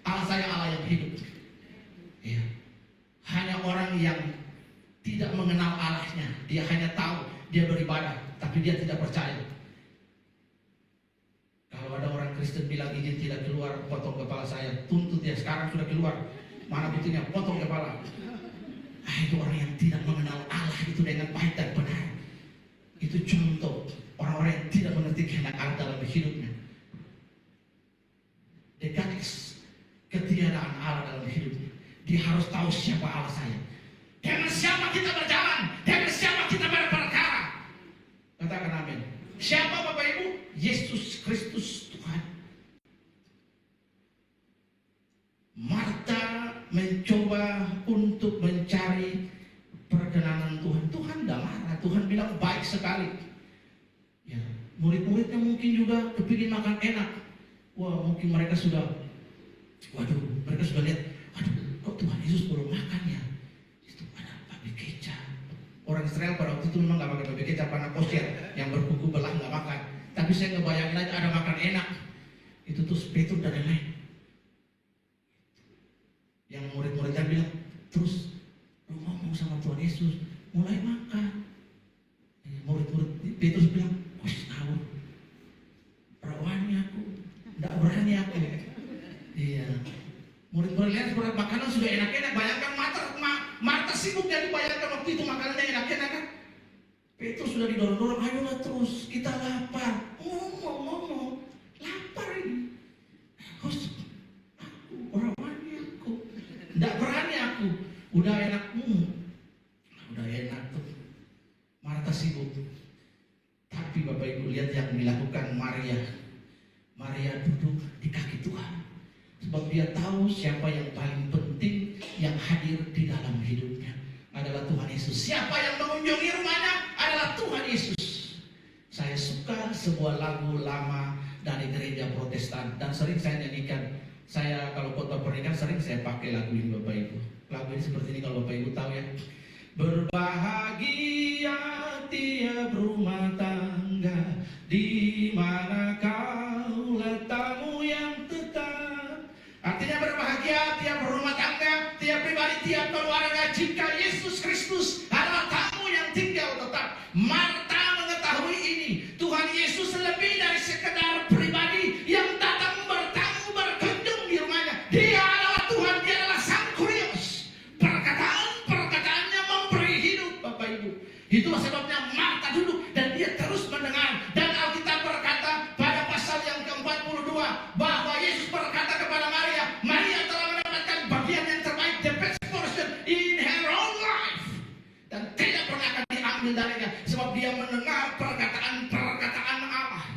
Allah saya Allah yang hidup. Ya. Hanya orang yang tidak mengenal Allahnya, dia hanya tahu dia beribadah, tapi dia tidak percaya. Kalau ada orang Kristen bilang izin tidak keluar, potong kepala saya, tuntut dia. Sekarang sudah keluar, mana buktinya, potong kepala. Itu orang yang tidak mengenal Allah itu dengan baik dan benar. Itu contoh orang-orang yang tidak mengerti kehendak Allah dalam hidupnya. Dekat ketiadaan Allah dalam hidupnya. Dia harus tahu siapa Allah saya. Dengan siapa kita berjalan, dengan siapa kita berperkara. Katakan amin. Siapa Bapak Ibu? Yesus Kristus Tuhan. Marta mencoba untuk mencari perkenanan Tuhan. Tuhan tidak marah. Tuhan bilang baik sekali. Ya, murid-muridnya mungkin juga kepingin makan enak. Wah, mungkin mereka sudah, mereka sudah lihat, kok Tuhan Yesus belum makan ya? Itu ada babi kecap. Orang Israel pada waktu itu memang nggak makan babi kecap, karena kosher yang berkuku belah nggak makan. Tapi saya ngebayangin aja ada makan enak. Itu tuh Petrus dan lain-lain. Yang murid-muridnya bilang, terus lu ngomong sama Tuhan Yesus, mulai makan. Murid-murid Petrus bilang, tahu, perawannya aku, tidak berani aku. Iya. Murid-murid lihat makanan sudah enak-enak. Bayangkan Marta sibuk, jadi bayangkan waktu itu makanannya enak-enak kan. Petrus sudah didorong-dorong, ayolah terus, kita lapar. Ngomong, lapar ini. Aku, perawannya aku, tidak berani aku. Udah enak, udah enak tuh. Marta sibuk. Tapi Bapak Ibu lihat yang dilakukan Maria. Maria duduk di kaki Tuhan. Sebab dia tahu siapa yang paling penting yang hadir di dalam hidupnya adalah Tuhan Yesus. Siapa yang mengunjungi rumahnya adalah Tuhan Yesus. Saya suka sebuah lagu lama dari gereja Protestan dan sering saya nyanyikan. Saya kalau khotbah pernikahan sering saya pakai lagu ini Bapak Ibu. Lagu ini seperti ini kalau Bapak Ibu tahu ya. Berbahagia tiap rumah tangga di mana kau letakmu yang tetap. Artinya berbahagia tiap rumah tangga, tiap pribadi, tiap keluarga jika Yesus Kristus adalah tamu yang tinggal tetap. Marta mengetahui ini. Tuhan Yesus lebih dari sekedar pribadi yang datang bertamu berkunjung di rumahnya. Dia adalah Tuhan, dia adalah Sang Kurios. Perkataannya memberi hidup Bapak Ibu. Itulah sebabnya Marta duduk dan dia terus mendengar. Dan Alkitab berkata pada pasal yang ke-42 bahwa Yesus berkata kepada Maria, Maria telah mendapatkan bagian yang terbaik, the best portion in her own life. Dan tidak pernah akan diambil darinya, sebab dia mendengar perkataan Allah.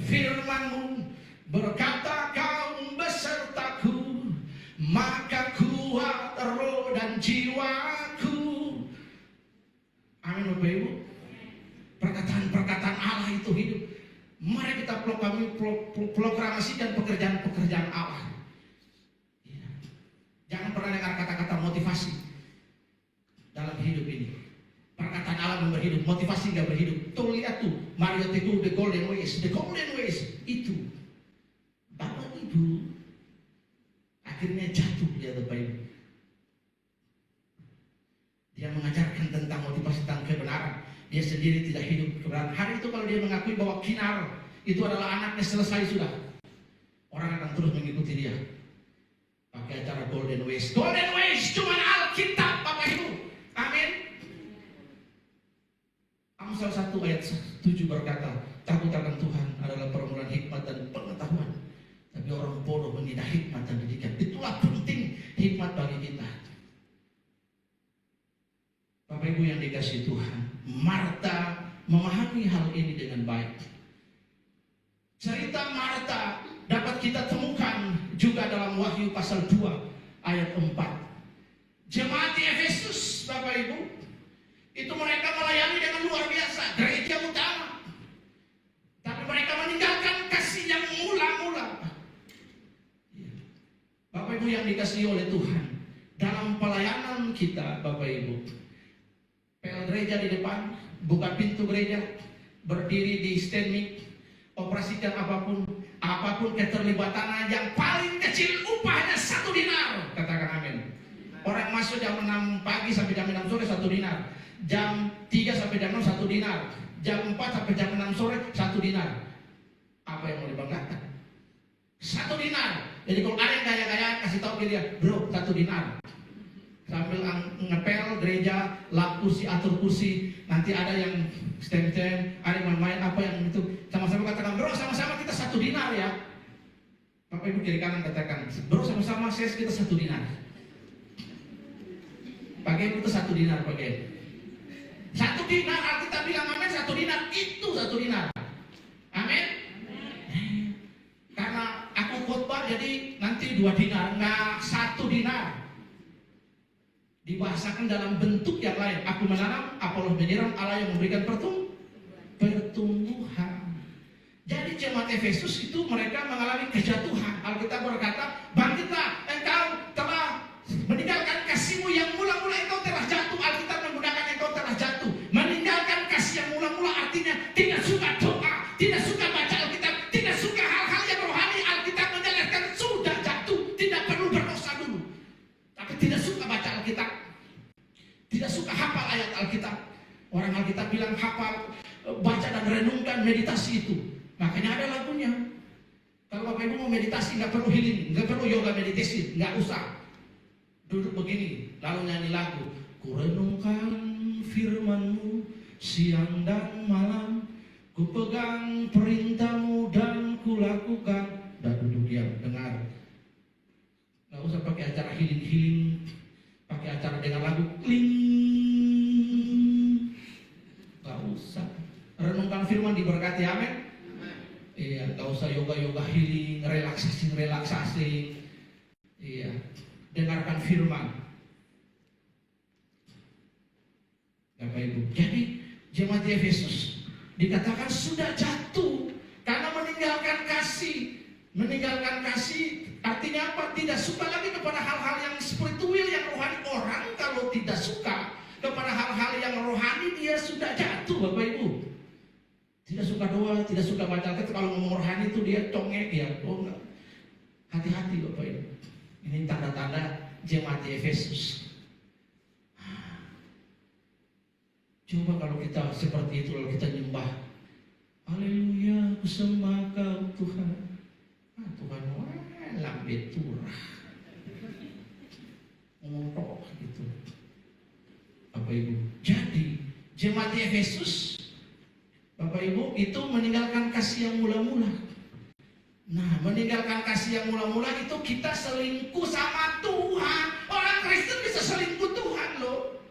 Firman-Mu berkata, kau besertaku, maka kuat roh dan jiwaku. Amin Bapak Ibu. Perkataan Allah itu hidup. Mari kita proklamasikan pekerjaan-pekerjaan Allah. Jangan pernah dengar kata-kata motivasi dalam hidup ini. Perkataan Allah memberi hidup, motivasi nggak berhidup. Tuh lihat tuh, Maria Teguh, the golden ways itu. Bapak Ibu akhirnya jatuh dia Bapak Ibu. Dia mengajarkan tentang motivasi, tentang kebenaran. Dia sendiri tidak hidup kebenaran. Hari itu kalau dia mengakui bahwa Kinar itu adalah anaknya, selesai sudah. Orang akan terus mengikuti dia. Pakai acara Golden Ways. Golden Ways cuma Alkitab Bapak Ibu. Amin. Amsal 1 ayat 7 berkata, takut akan Tuhan adalah permulaan hikmat dan pengetahuan. Tapi orang bodoh menghina hikmat dan didikan. Itulah penting hikmat bagi kita. Bapak Ibu yang dikasihi Tuhan, Marta memahami hal ini dengan baik. Cerita Marta dapat kita temukan juga dalam Wahyu pasal 2 ayat 4. Jemaat di Efesus Bapak Ibu, itu mereka melayani dengan luar biasa, gereja utama. Tapi mereka meninggalkan kasih yang mula-mula. yang dikasihi oleh Tuhan, dalam pelayanan kita Bapak Ibu, pel gereja di depan, buka pintu gereja, berdiri di stand mic, operasikan apapun keterlibatannya, yang paling kecil upahnya 1 dinar. Katakan amin. Orang masuk jam 6 pagi sampai jam 6 sore 1 dinar, jam 3 sampai jam 6 1 dinar, jam 4 sampai jam 6 sore 1 dinar. Apa yang mau dibanggakan? 1 dinar. Jadi kalau ada yang kaya-kaya, kasih tahu ke dia, bro, 1 dinar. Sambil ngepel gereja, lap kursi, atur kursi. Nanti ada yang stand-stand, ada yang main apa yang itu. Sama-sama katakan, bro, sama-sama kita 1 dinar ya. Bapak Ibu kiri kanan katakan, bro, sama-sama ses kita 1 dinar. Pakai itu 1 dinar, pakai 1 dinar. Alkitab bilang amin, 1 dinar itu 1 dinar. Amin. Karena aku khotbah jadi nanti 2 dinar, enggak 1 dinar. Dibahasakan dalam bentuk yang lain. Aku menanam, Apolos menyiram, Allah yang memberikan pertumbuhan. Jadi jemaat Efesus itu mereka mengalami kejatuhan. Alkitab berkata, bangkitlah, engkau telah meninggalkan kasihmu yang mula-mula, engkau telah jatuh. Alkitab menggunakan engkau telah jatuh. Meninggalkan kasih yang mula-mula artinya tidak suka doa, tidak suka baca Alkitab, tidak suka hal-hal yang rohani. Alkitab menjelaskan sudah jatuh, tidak perlu berdosa dulu. Tapi tidak suka baca Alkitab, tidak suka hafal ayat Alkitab. Orang Alkitab bilang hafal, baca dan renungkan, meditasi itu. Makanya ada lagunya. Kalau Bapak Ibu mau meditasi, nggak perlu healing, nggak perlu yoga meditasi, nggak usah. Duduk begini, lalu nyanyi lagu. Ku renungkan firman-Mu siang dan malam, ku pegang perintah-Mu dan ku lakukan. Dan duduk diam, dengar. Nggak usah pakai acara healing, pakai acara dengan lagu kling. Nggak usah. Renungkan firman, diberkati, amin. Iya, nggak usah yoga healing, relaksasi. Iya, dengarkan firman. Bapak Ibu, jadi jemaat Efesus dikatakan sudah jatuh karena meninggalkan kasih. Meninggalkan kasih artinya apa? Tidak suka lagi kepada hal-hal yang spiritual, yang rohani. Orang kalau tidak suka kepada hal-hal yang rohani, dia sudah jatuh, Bapak Ibu. Tidak suka doa, tidak suka baca Alkitab. Kalau ngomong rohani itu dia congek ya. Oh enggak. Hati-hati Bapak Ibu. Ini tanda-tanda jemaat Efesus. Coba kalau kita seperti itu, lalu kita nyembah, haleluya, ku sembah Kau Tuhan. Tuhan, lambe turah. Ngomong gitu. Bapak Ibu. Jadi jemaat Efesus, Bapak Ibu, itu meninggalkan kasih yang mula-mula. Nah, meninggalkan kasih yang mula-mula itu kita selingkuh sama Tuhan. Orang Kristen bisa selingkuh Tuhan loh.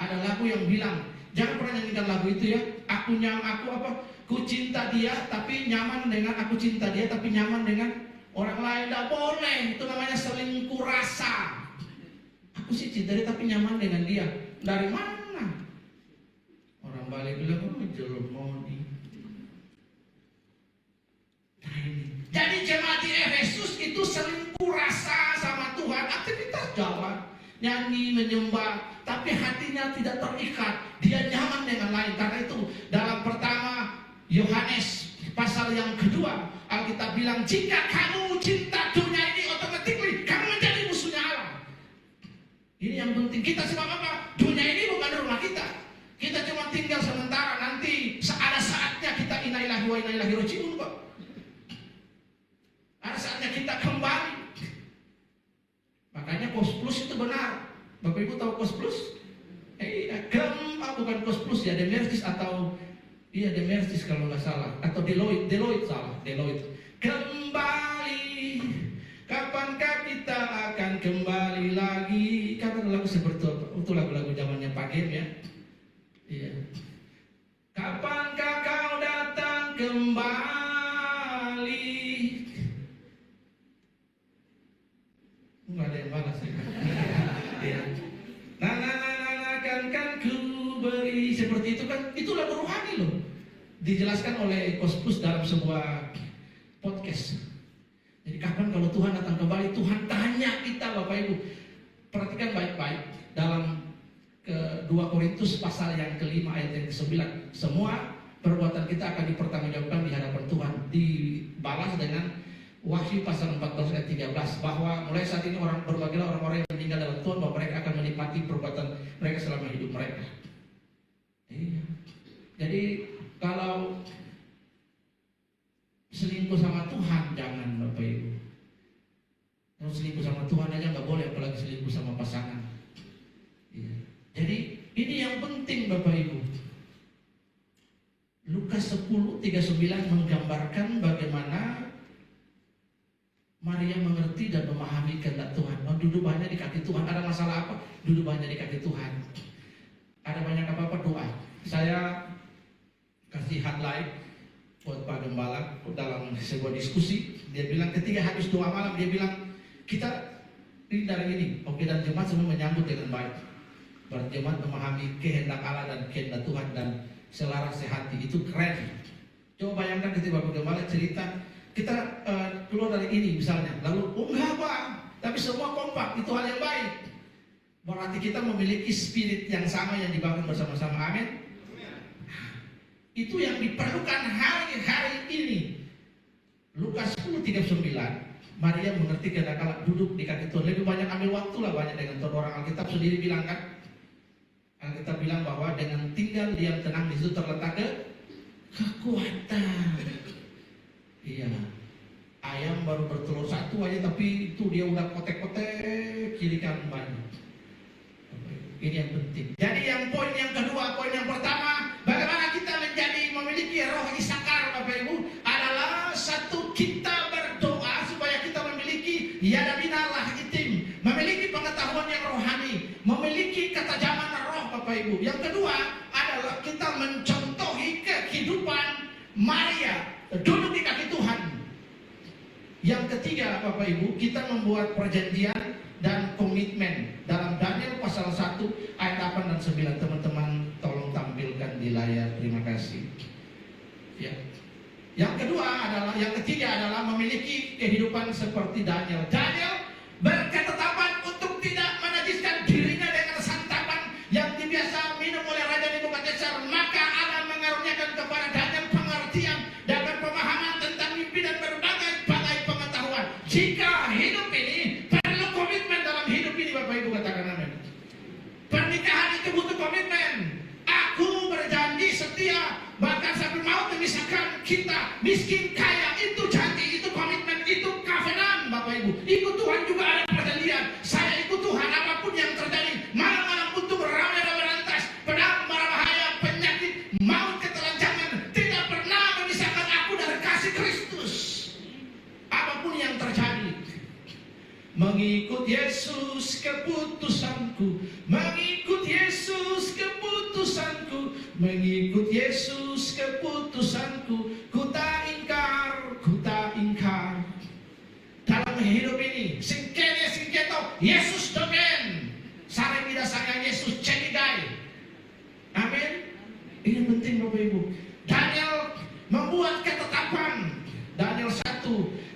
Ada lagu yang bilang, jangan pernah nyanyikan lagu itu ya. Ku cinta dia tapi nyaman dengan, aku cinta dia tapi nyaman dengan orang lain. Tidak boleh, itu namanya selingkuh rasa. Aku sih cinta dia tapi nyaman dengan dia. Dari mana? Orang Bali bilang, oh jelek moni. Nah ini. Jadi jemaat di Efesus itu selingkuh rasa sama Tuhan. Aktivitas jalan, nyanyi, menyembah, tapi hatinya tidak terikat. Dia nyaman dengan lain. Karena itu dalam pertama Yohanes pasal yang kedua, Alkitab bilang, jika kamu cinta dunia ini, otomatis kamu menjadi musuhnya Allah. Ini yang penting. Kita sebab apa? Dunia ini bukan rumah kita. Kita cuma tinggal sementara. Nanti ada saatnya kita inna lillahi wa inna ilaihi raji'un kok. Ada saatnya kita kembali. Makanya Kos Plus itu benar. Bapak Ibu tahu Kos Plus? Bukan Kos Plus ya, Demertis atau iya Demertis kalau nggak salah, atau Deloitte salah, Deloitte. Kembali, kapankah kita akan kembali lagi? Kan ada lagu seperti itu, lagu-lagu zamannya Pak Gem ya. Iya. Kapankah kau datang kembali? Nggak ada yang balas ya. Iya. Kan ku beri, seperti itu kan, itu lagu rohani loh. Dijelaskan oleh Kospus dalam sebuah podcast. Jadi Jadi kapan kalau Tuhan datang kembali, Tuhan tanya kita Bapak Ibu. Perhatikan baik-baik dalam 2 Korintus pasal yang ke-5 ayat yang ke-9. Semua perbuatan kita akan dipertanggungjawabkan di hadapan Tuhan. Dibalas dengan Wahyu pasal 14 ayat 13, bahwa mulai saat ini berbagilah orang-orang yang meninggal dalam Tuhan, bahwa mereka akan menikmati perbuatan mereka selama hidup mereka. Iya. Jadi kalau selingkuh sama Tuhan jangan Bapak Ibu. Kalau selingkuh sama Tuhan aja nggak boleh, apalagi selingkuh sama pasangan. Iya. Jadi ini yang penting Bapak Ibu. Lukas 10:39 menggambarkan bagaimana Maria mengerti dan memahami kehendak Tuhan. Duduk banyak di kaki Tuhan. Ada masalah apa? Duduk banyak di kaki Tuhan. Ada banyak apa-apa, doa. Saya kasih highlight buat Pak Gembala dalam sebuah diskusi. Dia bilang ketika habis doa malam, dia bilang kita ini dari ini. Oke, dan jemaat semua menyambut dengan baik. Berjemaat memahami kehendak Allah dan kehendak Tuhan dan selaras sehati. Itu keren. Coba bayangkan ketika Pak Gembala cerita, kita keluar dari ini misalnya, lalu enggak Pak, tapi semua kompak, itu hal yang baik. Berarti kita memiliki spirit yang sama yang dibangun bersama-sama, amin. Itu yang diperlukan hari-hari ini. Lukas 10:39, Maria mengerti kehendak Allah, duduk di kaki Tuhan. Lebih banyak ambil waktu lah banyak dengan Tuhan. Orang Alkitab sendiri bilang kan, Alkitab bilang bahwa dengan tinggal diam tenang di situ terletak kekuatan. Iya, ayam baru bertelur satu aja, tapi itu dia udah kotek-kotek kiri kanan banyak. Ini yang penting. Jadi yang poin yang kedua, poin yang pertama, bagaimana kita memiliki roh Isakar Bapak Ibu, adalah satu, kita berdoa supaya kita memiliki yadabinalah itim, memiliki pengetahuan yang rohani, memiliki ketajaman roh Bapak Ibu. Yang kedua adalah kita mencontohi kehidupan Maria, duduk di kaki Tuhan. Yang ketiga Bapak Ibu, kita membuat perjanjian dan komitmen dalam Daniel pasal 1 ayat 8 dan 9. Teman-teman tolong tampilkan di layar, terima kasih ya. Yang ketiga adalah memiliki kehidupan seperti Daniel. Daniel berketetapan untuk tidak menajiskan dirinya dengan santapan yang dibiasa minum oleh Raja Nebukadnezar. Maka Allah mengaruniakan kepada Daniel pengertian dan pemahaman tentang mimpi dan berbagai pengetahuan. Jika hidup ini perlu komitmen dalam hidup ini, Bapak Ibu katakan amin. Pernikahan itu butuh komitmen. Aku berjanji setia, bahkan sampai maut memisahkan kita, miskin kaya, itu janji, itu komitmen, itu covenant Bapak Ibu. Ikut Tuhan juga ada perjanjian. Saya ikut Tuhan apapun yang terjadi, malam-malam untuk beramai dan berantas, pedang, mara bahaya, penyakit, maut, ketelanjangan, tidak pernah memisahkan aku dari kasih Kristus. Apapun yang terjadi, mengikut Yesus keputusanku, mengikut Yesus keputusanku, mengikut Yesus keputusanku, ku tak ingkar, ku tak ingkar. Dalam hidup ini, singkene singketo, Yesus dogen, sareng tidak sayang Yesus cegidai. Amin. Ini penting Bapak Ibu. Daniel membuat ketetapan. Daniel 1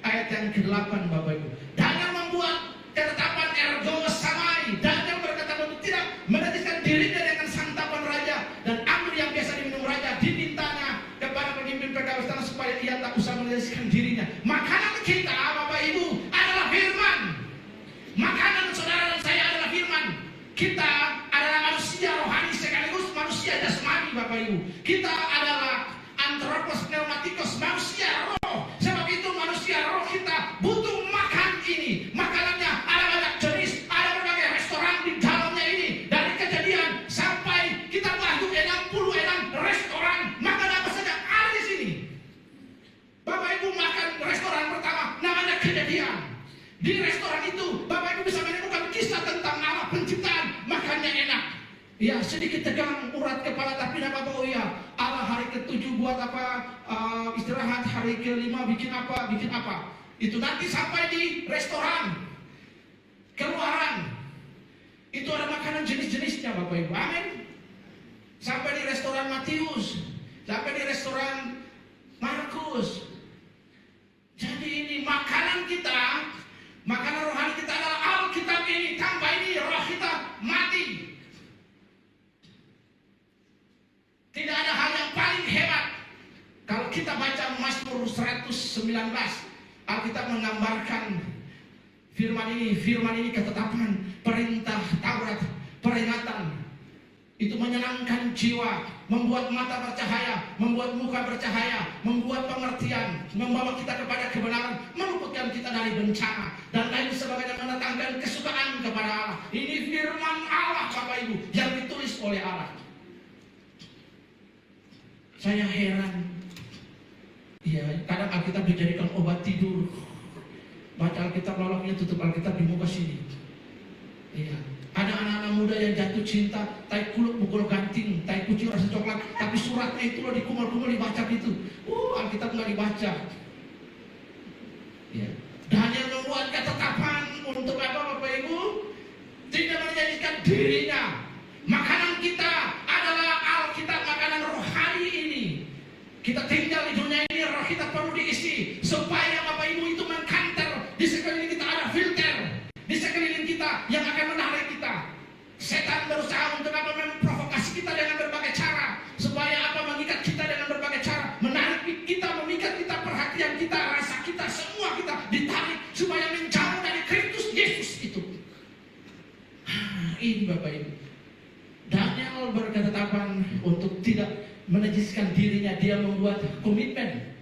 ayat yang ke-8 Bapak Ibu. Daniel membuat ketetapan ergo samai. Daniel berkata untuk tidak menajiskan dirinya dengan santapan raja dan anggur yang biasa diminum raja. Dimintanya kepada pemimpin pegawai istana supaya ia tak usah menajiskan dirinya. Makanan kita Bapak Ibu adalah firman. Makanan saudara dan saya adalah firman. Kita adalah manusia rohani sekaligus manusia jasmani Bapak Ibu. Kita adalah antropos pneumatikos, manusia roh. Sebab itu manusia roh kita butuh makan ini. Makanannya ada banyak jenis, ada berbagai restoran di dalamnya ini. Dari Kejadian sampai kita bantu 66 restoran, makan apa saja ada di sini. Bapak Ibu makan restoran pertama namanya Kejadian. Di restoran itu Bapak Ibu bisa menemukan kisah tentang Allah penciptaan, makannya enak. Ya, sedikit tegang urat kepala, tapi tidak apa-apa. Oh ya, Allah hari ke-7 buat apa, istirahat, hari ke-5 bikin apa. Itu nanti sampai di restoran Keluaran, itu ada makanan jenis-jenisnya Bapak Ibu, amin. Sampai di restoran Matius, sampai di restoran Markus. Jadi ini makanan kita Markus 19, Alkitab menggambarkan firman ini ketetapan, perintah Taurat, peringatan. Itu menyenangkan jiwa, membuat mata bercahaya, membuat muka bercahaya, membuat pengertian, membawa kita kepada kebenaran, meluputkan kita dari bencana, dan lain sebagainya, mendatangkan kesukaan kepada Allah. Ini firman Allah, Bapak Ibu, yang ditulis oleh Allah. Saya heran. Iya, kadang Alkitab dijadikan obat tidur. Baca Alkitab lalu tutup Alkitab di muka sini. Iya. Ada anak-anak muda yang jatuh cinta, tai kuluk pukul ganting, tai kucing rasa coklat, tapi suratnya itu loh dikumul-kumul dibaca gitu. Alkitab nggak dibaca. Ya. Daniel membuat ketetapan untuk apa, Bapak Ibu? Tidak menjadikan dirinya. Makanan kita adalah Alkitab, makanan rohani ini. Kita tinggal di dunia ini, roh kita perlu diisi supaya Bapak Ibu itu mengkanter. Di sekeliling kita ada filter, di sekeliling kita yang akan menarik kita. Setan berusaha untuk apa? Memprovokasi kita dengan berbagai cara, supaya apa? Mengikat kita dengan berbagai cara, menarik kita, memikat kita, perhatian kita, rasa kita, semua kita ditarik supaya menjauh dari Kristus Yesus itu. Ini Bapak Ibu, Daniel berketetapan untuk tidak menajiskan dirinya. Dia membuat komitmen.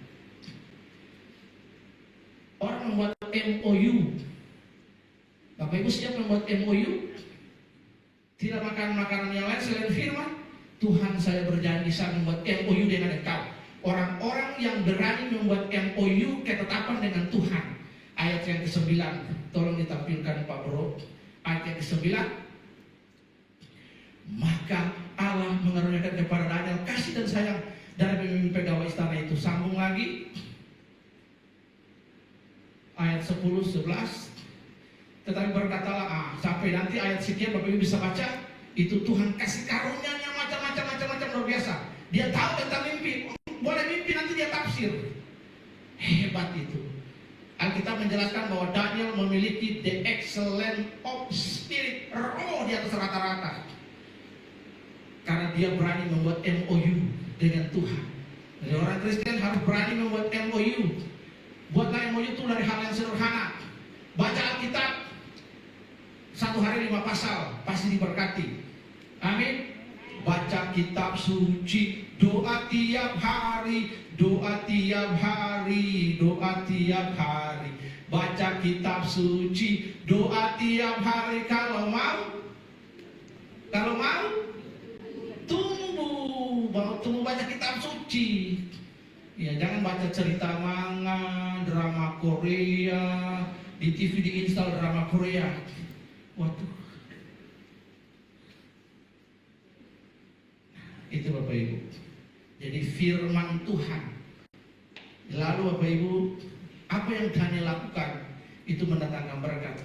Orang membuat MOU. Bapak Ibu siap membuat MOU? Tidak makan makanan yang lain selain firman. Tuhan, saya berjanji saya membuat MOU dengan engkau. Orang-orang yang berani membuat MOU ketetapan dengan Tuhan. Ayat yang ke-9, tolong ditampilkan Pak Bro. Ayat yang ke-9. Maka Allah mengaruniakan kepada Daniel kasih dan sayang dari pemimpin pegawai istana itu. Sambung lagi. Ayat 10, 11. Tetapi berkatalah, sampai nanti ayat sekian Bapak Ibu bisa baca, itu Tuhan kasih karunia-Nya macam-macam luar biasa. Dia tahu tentang mimpi, boleh mimpi nanti dia tafsir. Hebat itu. Alkitab menjelaskan bahwa Daniel memiliki the excellence of spirit, roh di atas rata-rata. Karena dia berani membuat MOU dengan Tuhan. Jadi orang Kristen harus berani membuat MOU. Buatlah MOU itu dari hal yang sederhana. Baca Alkitab 1 hari 5 pasal, pasti diberkati. Amin. Baca kitab suci, doa tiap hari, doa tiap hari, doa tiap hari. Baca kitab suci, doa tiap hari. Kalau mau tumbuh baca kitab suci. Ya, jangan baca cerita manga, drama Korea, di TV diinstal drama Korea. Waduh. Itu Bapak Ibu. Jadi firman Tuhan. Lalu Bapak Ibu, apa yang Daniel lakukan itu mendatangkan berkat.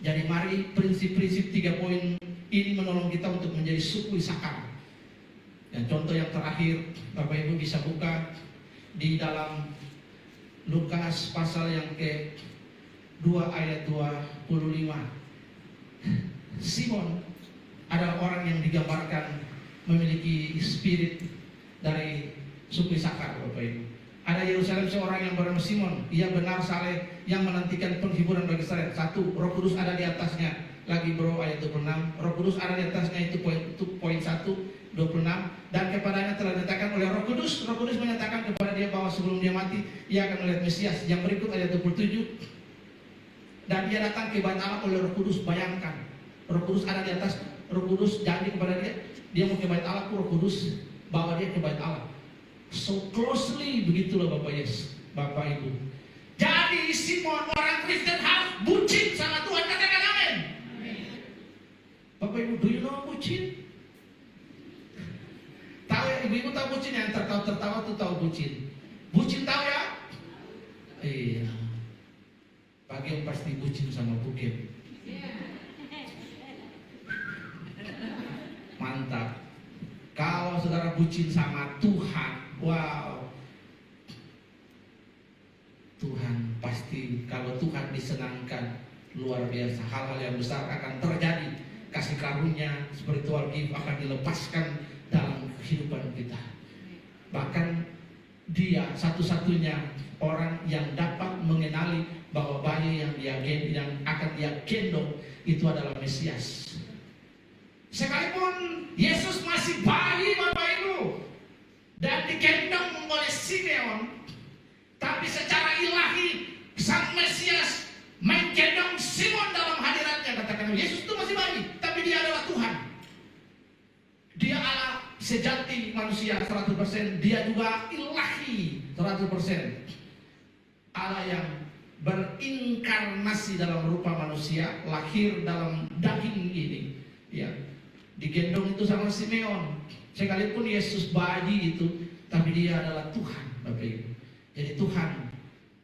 Jadi mari prinsip-prinsip 3 poin ini menolong kita untuk menjadi suku Isakar. Dan contoh yang terakhir, Bapak Ibu bisa buka di dalam Lukas pasal yang ke-2 ayat 25. Simon adalah orang yang digambarkan memiliki spirit dari suku Isakar, Bapak Ibu. Ada Yerusalem seorang yang bernama Simon. Ia benar saleh yang menantikan penghiburan bagi Israel. 1. Roh Kudus ada di atasnya. Lagi bro, ayat 26. Roh Kudus ada di atasnya, itu poin 1, 26. Dan kepadanya telah dinyatakan oleh Roh Kudus. Roh Kudus menyatakan kepada dia bahwa sebelum dia mati, ia akan melihat Mesias. Yang berikut ayat 27. Dan dia datang ke bait Allah oleh Roh Kudus. Bayangkan, Roh Kudus ada di atas. Roh Kudus janji kepada dia mau ke bait Allah. Roh Kudus bawa dia ke bait Allah. So closely, begitulah Bapak Yesus, Bapak Ibu. Jadi Simon, orang Kristen, harus bucin sama Tuhan. Katakan amin. Bapak Ibu, do you know bucin? Tahu ya, ibu-ibu tahu bucin? Yang tertawa tuh tahu bucin. Bucin tahu ya? Iya. Bagi yang pasti bucin sama buket. Mantap. Kalau saudara bucin sama Tuhan, wow. Tuhan pasti, kalau Tuhan disenangkan, luar biasa. Hal-hal yang besar akan terjadi. Kasih karunia, spiritual gift akan dilepaskan dalam kehidupan kita. Bahkan dia satu-satunya orang yang dapat mengenali bahwa bayi yang akan dia gendong itu adalah Mesias. Sekalipun Yesus masih bayi, Bapak Ibu, dan digendong oleh Simeon, tapi secara ilahi Sang Mesias menggendong Simon dalam hadiratnya. Katakan, Yesus itu masih bayi, tapi dia adalah Tuhan. Dia Allah sejati manusia 100%, dia juga ilahi 100%. Allah yang berinkarnasi dalam rupa manusia, lahir dalam daging ini, ya, digendong itu sama Simeon. Sekalipun Yesus bayi itu, tapi dia adalah Tuhan, Bapak Ibu. Jadi Tuhan,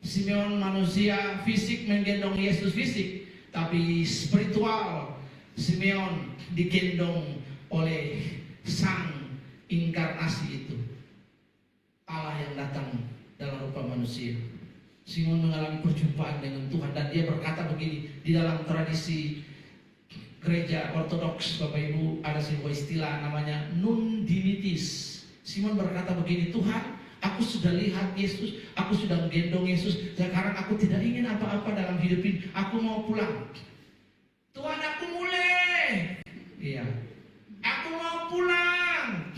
Simeon manusia fisik menggendong Yesus fisik, tapi spiritual Simeon digendong oleh Sang inkarnasi itu, Allah yang datang dalam rupa manusia. Simeon mengalami perjumpaan dengan Tuhan, dan dia berkata begini, di dalam tradisi gereja ortodoks, Bapak Ibu, ada sebuah istilah namanya nun dimitis. Simeon berkata begini, Tuhan, aku sudah lihat Yesus, aku sudah menggendong Yesus, sekarang aku tidak ingin apa-apa dalam hidup ini, aku mau pulang. Tuhan, aku mulai, iya, aku mau pulang,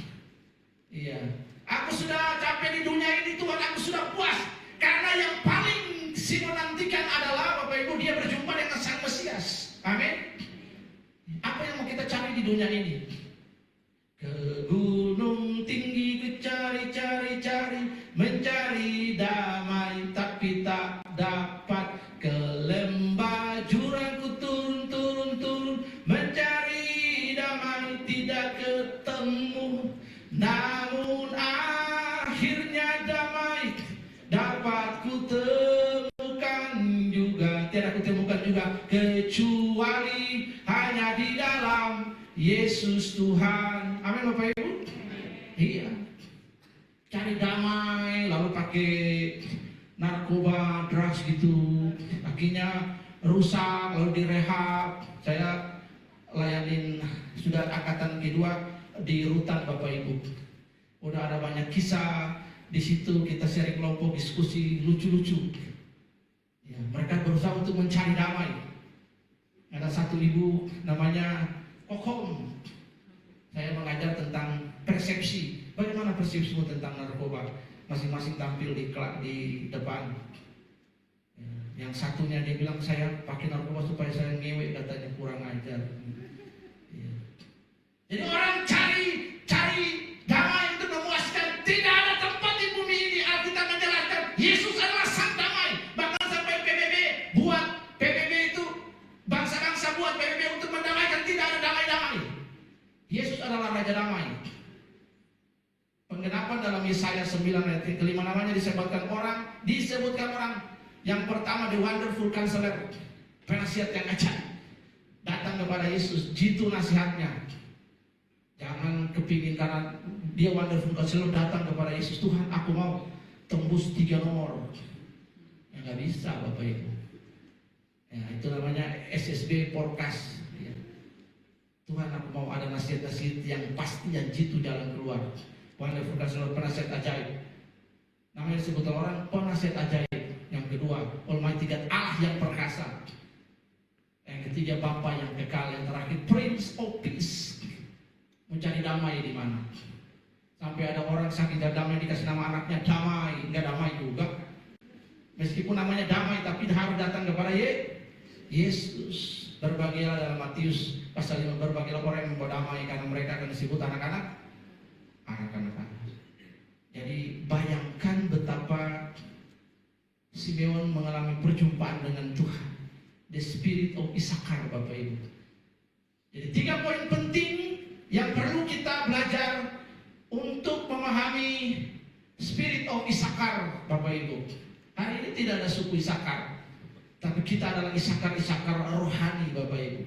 iya, aku sudah capek di dunia ini, Tuhan, aku sudah puas. Karena yang paling Simeon nantikan adalah, Bapak Ibu, dia berjumpa dengan Sang Mesias. Amin. Apa yang mau kita cari di dunia ini? Ke gunung tinggi ku cari, mencari damai, tapi tak dapat. Ke lembah jurang ku turun, mencari damai, tidak ketemu. Namun akhirnya damai dapat ku temukan juga, tidak kutemukan juga, kecuali hanya di dalam Yesus Tuhan. Amin, Bapak Ibu. Iya, cari damai lalu pakai narkoba, drugs gitu, akhirnya rusak lalu direhab. Saya layanin sudah angkatan kedua di rutan, Bapak Ibu. Udah ada banyak kisah. Di situ kita sharing kelompok, diskusi lucu-lucu. Ya, mereka berusaha untuk mencari damai. Ada satu ibu namanya Kokom. Saya mengajar tentang persepsi. Bagaimana persepsimu tentang narkoba? Masing-masing tampil di depan. Ya, yang satunya dia bilang, saya pakai narkoba supaya saya ngewe, katanya, kurang ajar. Ya. Jadi orang cari damai untuk memuaskan. Tidak ada tempat di bumi ini. Alkitab menjelaskan Yesus adalah Sang damai. Bahkan sampai PBB itu, bangsa-bangsa buat PBB untuk mendamaikan. Tidak ada damai-damai. Yesus adalah Raja Damai. Penggenapan dalam Yesaya 9 ayat kelima, namanya disebutkan orang. Yang pertama, the wonderful counselor, penasihat yang ajaib, datang kepada Yesus. Jitu nasihatnya. Jangan kepingin karena dia wonderful counselor, datang kepada Yesus. Tuhan, aku mau tembus 3 nomor. Ya nggak bisa, Bapak Ibu. Ya, itu namanya SSB forecast. Ya. Tuhan, aku mau ada nasihat-nasihat yang pasti, yang jitu jalan keluar. Wonderful counselor, penasihat ajaib. Namanya disebut orang penasihat ajaib. Yang kedua, Almighty God, Allah yang perkasa. Yang ketiga, Bapa yang kekal. Yang terakhir, Prince of Peace. Mencari damai di mana? Sampai ada orang saking gak damai dikasih nama anaknya damai, nggak damai juga. Meskipun namanya damai, tapi harus datang kepada Yesus. Berbahagialah dalam Matius pasal 5, berbahagialah orang yang membawa damai, karena mereka akan disebut anak-anak. Jadi bayangkan betapa Simeon mengalami perjumpaan dengan Tuhan. The Spirit of Issachar, Bapak Ibu. Jadi 3 poin penting yang perlu kita belajar untuk memahami Spirit of Issachar, Bapak Ibu. Hari ini tidak ada suku Issachar, tapi kita adalah Issachar rohani, Bapak Ibu.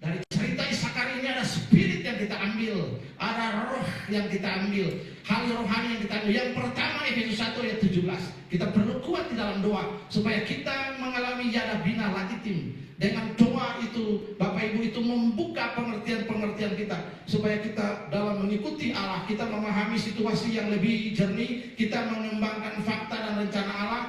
Dari cerita Issachar ini ada spirit yang kita ambil, ada roh yang kita ambil, hal rohani yang kita ambil. Yang pertama, Efesus 1 ayat 17, kita perlu kuat di dalam doa supaya kita mengalami yada bina latitim. Dengan doa itu, Bapak Ibu, itu membuka pengertian-pengertian kita supaya kita dalam mengikuti Allah, kita memahami memahami situasi yang lebih jernih, kita mengembangkan fakta dan rencana Allah,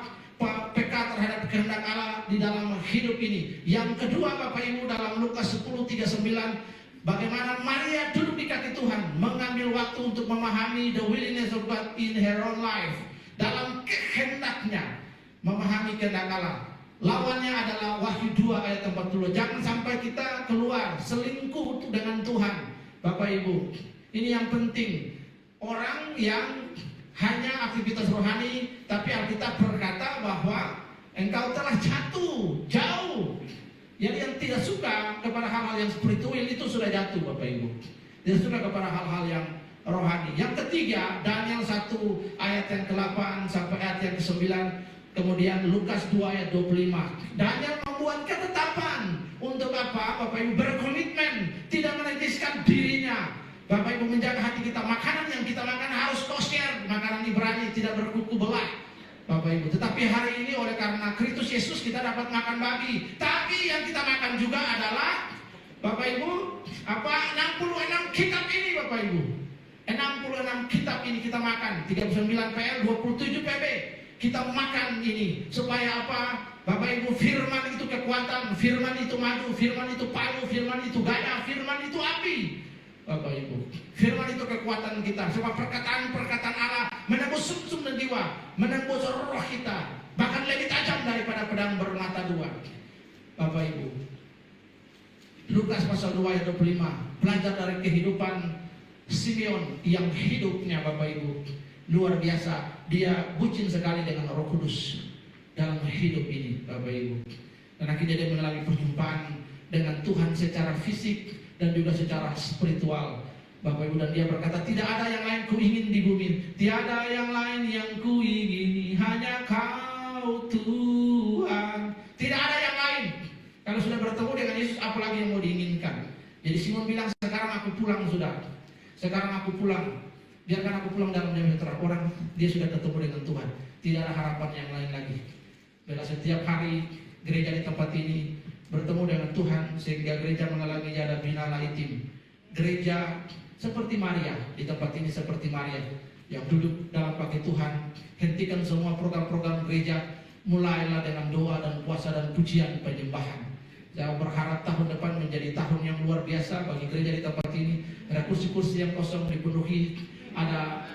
peka terhadap kehendak Allah di dalam hidup ini. Yang kedua Bapak Ibu, dalam Lukas 10:39, bagaimana Maria duduk di kaki Tuhan, mengambil waktu untuk memahami the willingness of God in her own life, dalam kehendaknya memahami kehendak Allah. Lawannya adalah Wahyu 2 ayat 40. Jangan sampai kita keluar selingkuh dengan Tuhan. Bapak Ibu, ini yang penting. Orang yang hanya aktivitas rohani, tapi Alkitab berkata bahwa engkau telah jatuh jauh. Jadi yang tidak suka kepada hal-hal yang spiritual itu sudah jatuh, Bapak Ibu. Tidak suka kepada hal-hal yang rohani. Yang ketiga, Daniel 1 ayat yang ke-8 sampai ayat yang ke-9. Kemudian Lukas 2 ayat 25. Daniel membuat ketetapan untuk apa? Bapak Ibu, berkomitmen tidak menajiskan dirinya. Bapak Ibu, menjaga hati kita. Makanan yang kita makan harus kosher, makanan Ibrani, tidak berkuku belah. Bapak Ibu, tetapi hari ini oleh karena Kristus Yesus kita dapat makan babi. Tapi yang kita makan juga adalah Bapak Ibu, 66 kitab ini Bapak Ibu. 66 kitab ini kita makan. 39 PL, 27 PB. Kita makan ini supaya apa? Bapak Ibu, firman itu kekuatan, firman itu madu, firman itu palu, firman itu gaya, firman itu api. Bapak Ibu, firman itu kekuatan kita. Sebab perkataan-perkataan Allah menembus sumsum dan jiwa, menembus roh kita, bahkan lebih tajam daripada pedang bermata dua. Bapak Ibu, Lukas pasal 2 ayat 25, belajar dari kehidupan Simeon yang hidupnya Bapak Ibu luar biasa. Dia bucin sekali dengan Roh Kudus dalam hidup ini Bapak Ibu. Dan akhirnya dia mengalami perjumpaan dengan Tuhan secara fisik dan juga secara spiritual Bapak Ibu. Dan dia berkata, tidak ada yang lain ku ingin di bumi, tiada yang lain yang ku ingini, hanya Kau Tuhan. Tidak ada yang lain. Kalau sudah bertemu dengan Yesus, apalagi yang mau diinginkan. Jadi Simon bilang, sekarang aku pulang sudah. Sekarang aku pulang. Biarkan aku pulang dalam damai sejahtera. Orang dia sudah ketemu dengan Tuhan. Tidak ada harapan yang lain lagi. Bila setiap hari gereja di tempat ini bertemu dengan Tuhan, sehingga gereja mengalami jada bina laitim. Gereja seperti Maria di tempat ini, seperti Maria yang duduk dalam kaki Tuhan. Hentikan semua program-program gereja, mulailah dengan doa dan puasa dan pujian penyembahan. Saya berharap tahun depan menjadi tahun yang luar biasa bagi gereja di tempat ini. Ada kursi-kursi yang kosong dipenuhi, ada